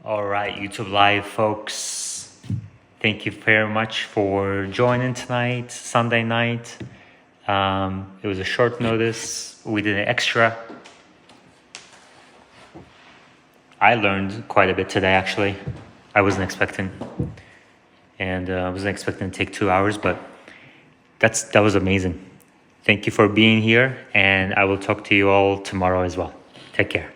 All right, YouTube Live folks. Thank you very much for joining tonight, Sunday night. It was a short notice. We did an extra. I learned quite a bit today, actually. I wasn't expecting. And I wasn't expecting to take 2 hours, but that was amazing. Thank you for being here, and I will talk to you all tomorrow as well. Take care.